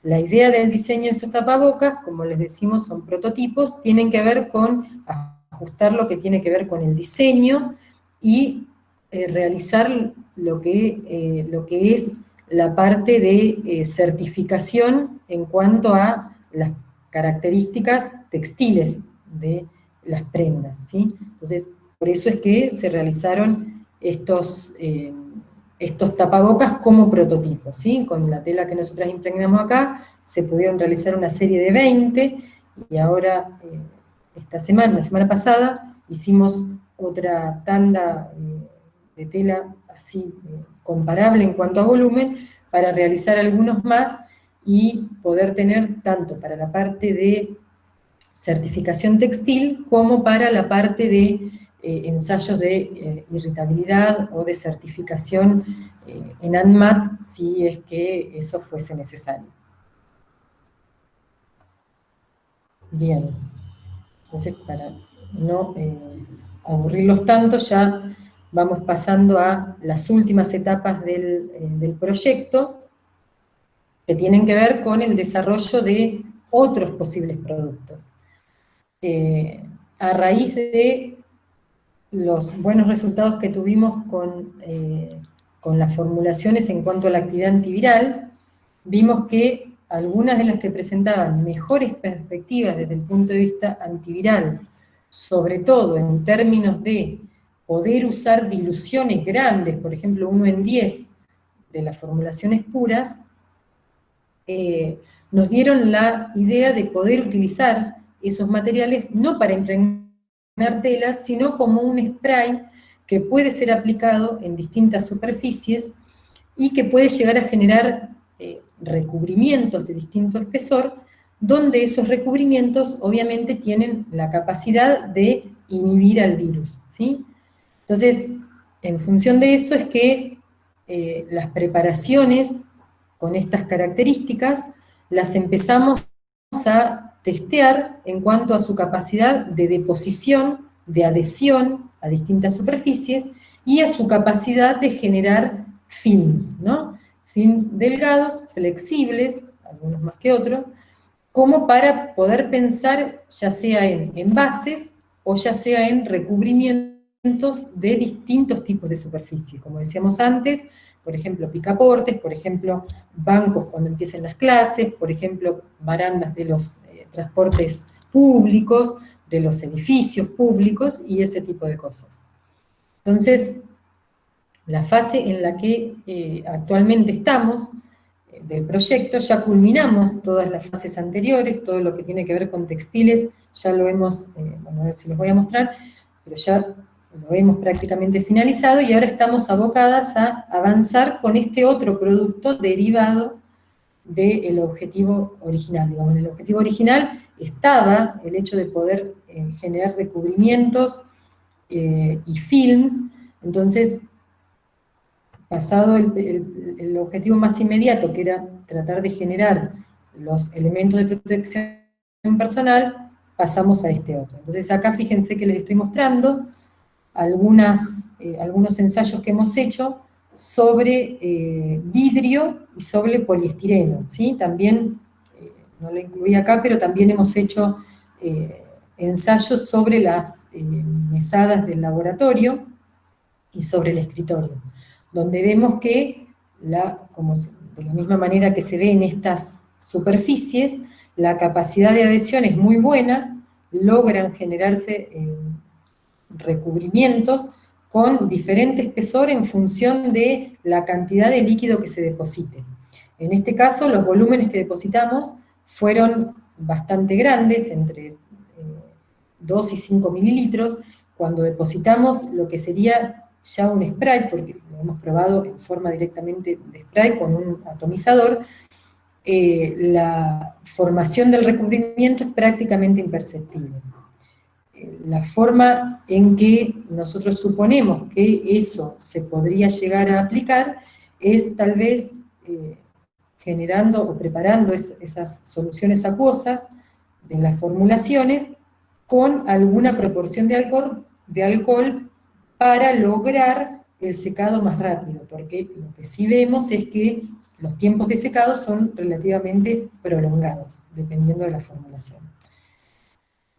La idea del diseño de estos tapabocas, como les decimos, son prototipos, tienen que ver con ajustar lo que tiene que ver con el diseño y realizar lo que es la parte de certificación en cuanto a las características textiles de las prendas, ¿sí? Entonces, por eso es que se realizaron estos tapabocas como prototipos, ¿sí? Con la tela que nosotras impregnamos acá, se pudieron realizar una serie de 20, y ahora, la semana pasada, hicimos otra tanda de tela así comparable en cuanto a volumen, para realizar algunos más y poder tener tanto para la parte de certificación textil como para la parte de ensayos de irritabilidad o de certificación en ANMAT, si es que eso fuese necesario. Bien, entonces para no aburrirlos tanto, ya vamos pasando a las últimas etapas del proyecto, que tienen que ver con el desarrollo de otros posibles productos. A raíz de los buenos resultados que tuvimos con las formulaciones en cuanto a la actividad antiviral, vimos que algunas de las que presentaban mejores perspectivas desde el punto de vista antiviral, sobre todo en términos de poder usar diluciones grandes, por ejemplo 1 en 10 de las formulaciones puras, nos dieron la idea de poder utilizar esos materiales no para impregnar telas, sino como un spray que puede ser aplicado en distintas superficies y que puede llegar a generar recubrimientos de distinto espesor, donde esos recubrimientos obviamente tienen la capacidad de inhibir al virus, ¿sí? Entonces, en función de eso es que las preparaciones con estas características las empezamos a testear en cuanto a su capacidad de deposición, de adhesión a distintas superficies y a su capacidad de generar films, ¿no? Films delgados, flexibles, algunos más que otros, como para poder pensar ya sea en envases o ya sea en recubrimientos de distintos tipos de superficie. Como decíamos antes, por ejemplo, picaportes, por ejemplo, bancos cuando empiecen las clases, por ejemplo, barandas de los transportes públicos, de los edificios públicos y ese tipo de cosas. Entonces, la fase en la que actualmente estamos del proyecto, ya culminamos todas las fases anteriores, todo lo que tiene que ver con textiles, ya lo hemos, bueno, a ver si los voy a mostrar, pero ya lo hemos prácticamente finalizado y ahora estamos abocadas a avanzar con este otro producto derivado del objetivo original. Digamos, en el objetivo original estaba el hecho de poder generar recubrimientos y films, entonces pasado el objetivo más inmediato, que era tratar de generar los elementos de protección personal, pasamos a este otro. Entonces acá fíjense que les estoy mostrando algunos ensayos que hemos hecho sobre vidrio y sobre poliestireno, ¿sí? También, no lo incluí acá, pero también hemos hecho ensayos sobre las mesadas del laboratorio y sobre el escritorio, donde vemos que, de la misma manera que se ve en estas superficies, la capacidad de adhesión es muy buena, logran generarse recubrimientos con diferente espesor en función de la cantidad de líquido que se deposite. En este caso, los volúmenes que depositamos fueron bastante grandes, entre 2 y 5 mililitros, cuando depositamos lo que sería ya un spray, porque lo hemos probado en forma directamente de spray con un atomizador, la formación del recubrimiento es prácticamente imperceptible. La forma en que nosotros suponemos que eso se podría llegar a aplicar es tal vez generando o preparando esas soluciones acuosas de las formulaciones con alguna proporción de alcohol para lograr el secado más rápido, porque lo que sí vemos es que los tiempos de secado son relativamente prolongados, dependiendo de la formulación.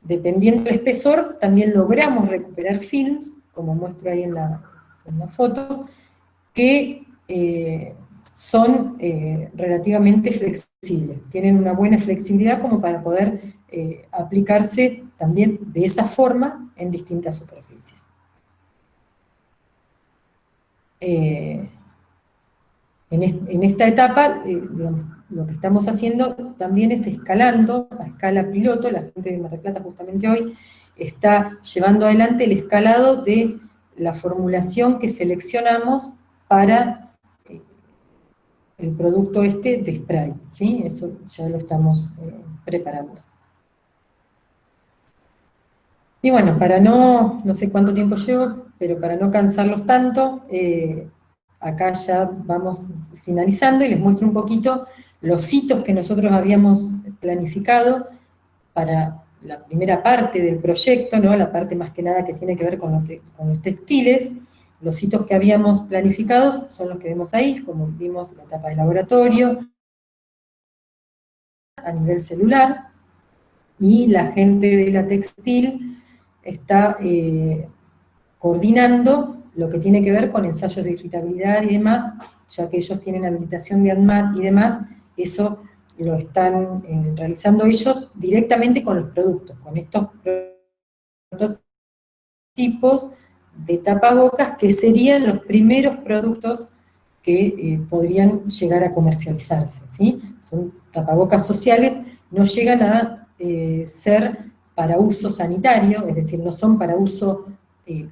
Dependiendo del espesor, también logramos recuperar films, como muestro ahí en la foto, que son relativamente flexibles, tienen una buena flexibilidad como para poder aplicarse también de esa forma en distintas superficies. En esta etapa, digamos, lo que estamos haciendo también es escalando a escala piloto, la gente de Mar del Plata justamente hoy está llevando adelante el escalado de la formulación que seleccionamos para el producto este de spray, ¿sí? Eso ya lo estamos preparando. Y bueno, para no sé cuánto tiempo llevo, pero para no cansarlos tanto, acá ya vamos finalizando y les muestro un poquito los hitos que nosotros habíamos planificado para la primera parte del proyecto, ¿no? La parte más que nada que tiene que ver con los textiles. Los hitos que habíamos planificado son los que vemos ahí, como vimos la etapa de laboratorio, a nivel celular, y la gente de la textil está coordinando lo que tiene que ver con ensayos de irritabilidad y demás, ya que ellos tienen habilitación de ANMAT y demás, eso lo están realizando ellos directamente con los productos, con estos prototipos de tapabocas que serían los primeros productos que podrían llegar a comercializarse, ¿sí? Son tapabocas sociales, no llegan a ser para uso sanitario, es decir, no son para uso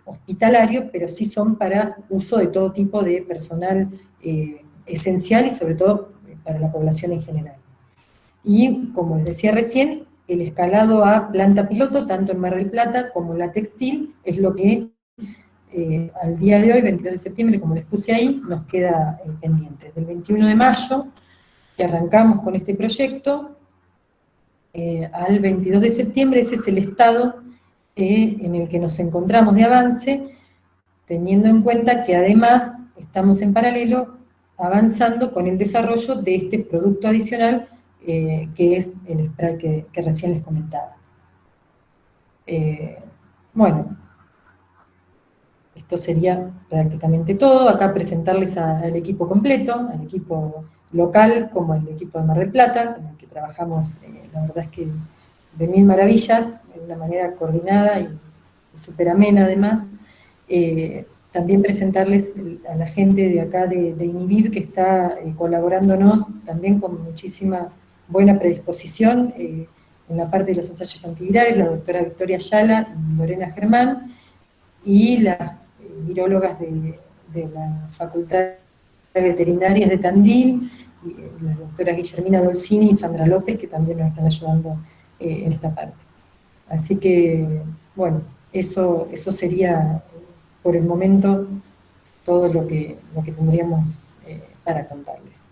hospitalario, pero sí son para uso de todo tipo de personal esencial y sobre todo para la población en general. Y, como les decía recién, el escalado a planta piloto, tanto en Mar del Plata como en la textil, es lo que al día de hoy, 22 de septiembre, como les puse ahí, nos queda pendiente. Del 21 de mayo, que arrancamos con este proyecto, al 22 de septiembre, ese es el estado en el que nos encontramos de avance, teniendo en cuenta que además estamos en paralelo avanzando con el desarrollo de este producto adicional que es el spray que recién les comentaba. Bueno, esto sería prácticamente todo. Acá presentarles al equipo completo, al equipo local como al equipo de Mar del Plata, con el que trabajamos, la verdad es que de mil maravillas, de una manera coordinada y súper amena además. También presentarles a la gente de acá de INIVIR que está colaborándonos también con muchísima buena predisposición en la parte de los ensayos antivirales, la doctora Victoria Ayala y Lorena Germán, y las virólogas de la Facultad de Veterinarias de Tandil, y las doctoras Guillermina Dolcini y Sandra López, que también nos están ayudando en esta parte. Así que, bueno, eso sería por el momento todo lo que tendríamos para contarles.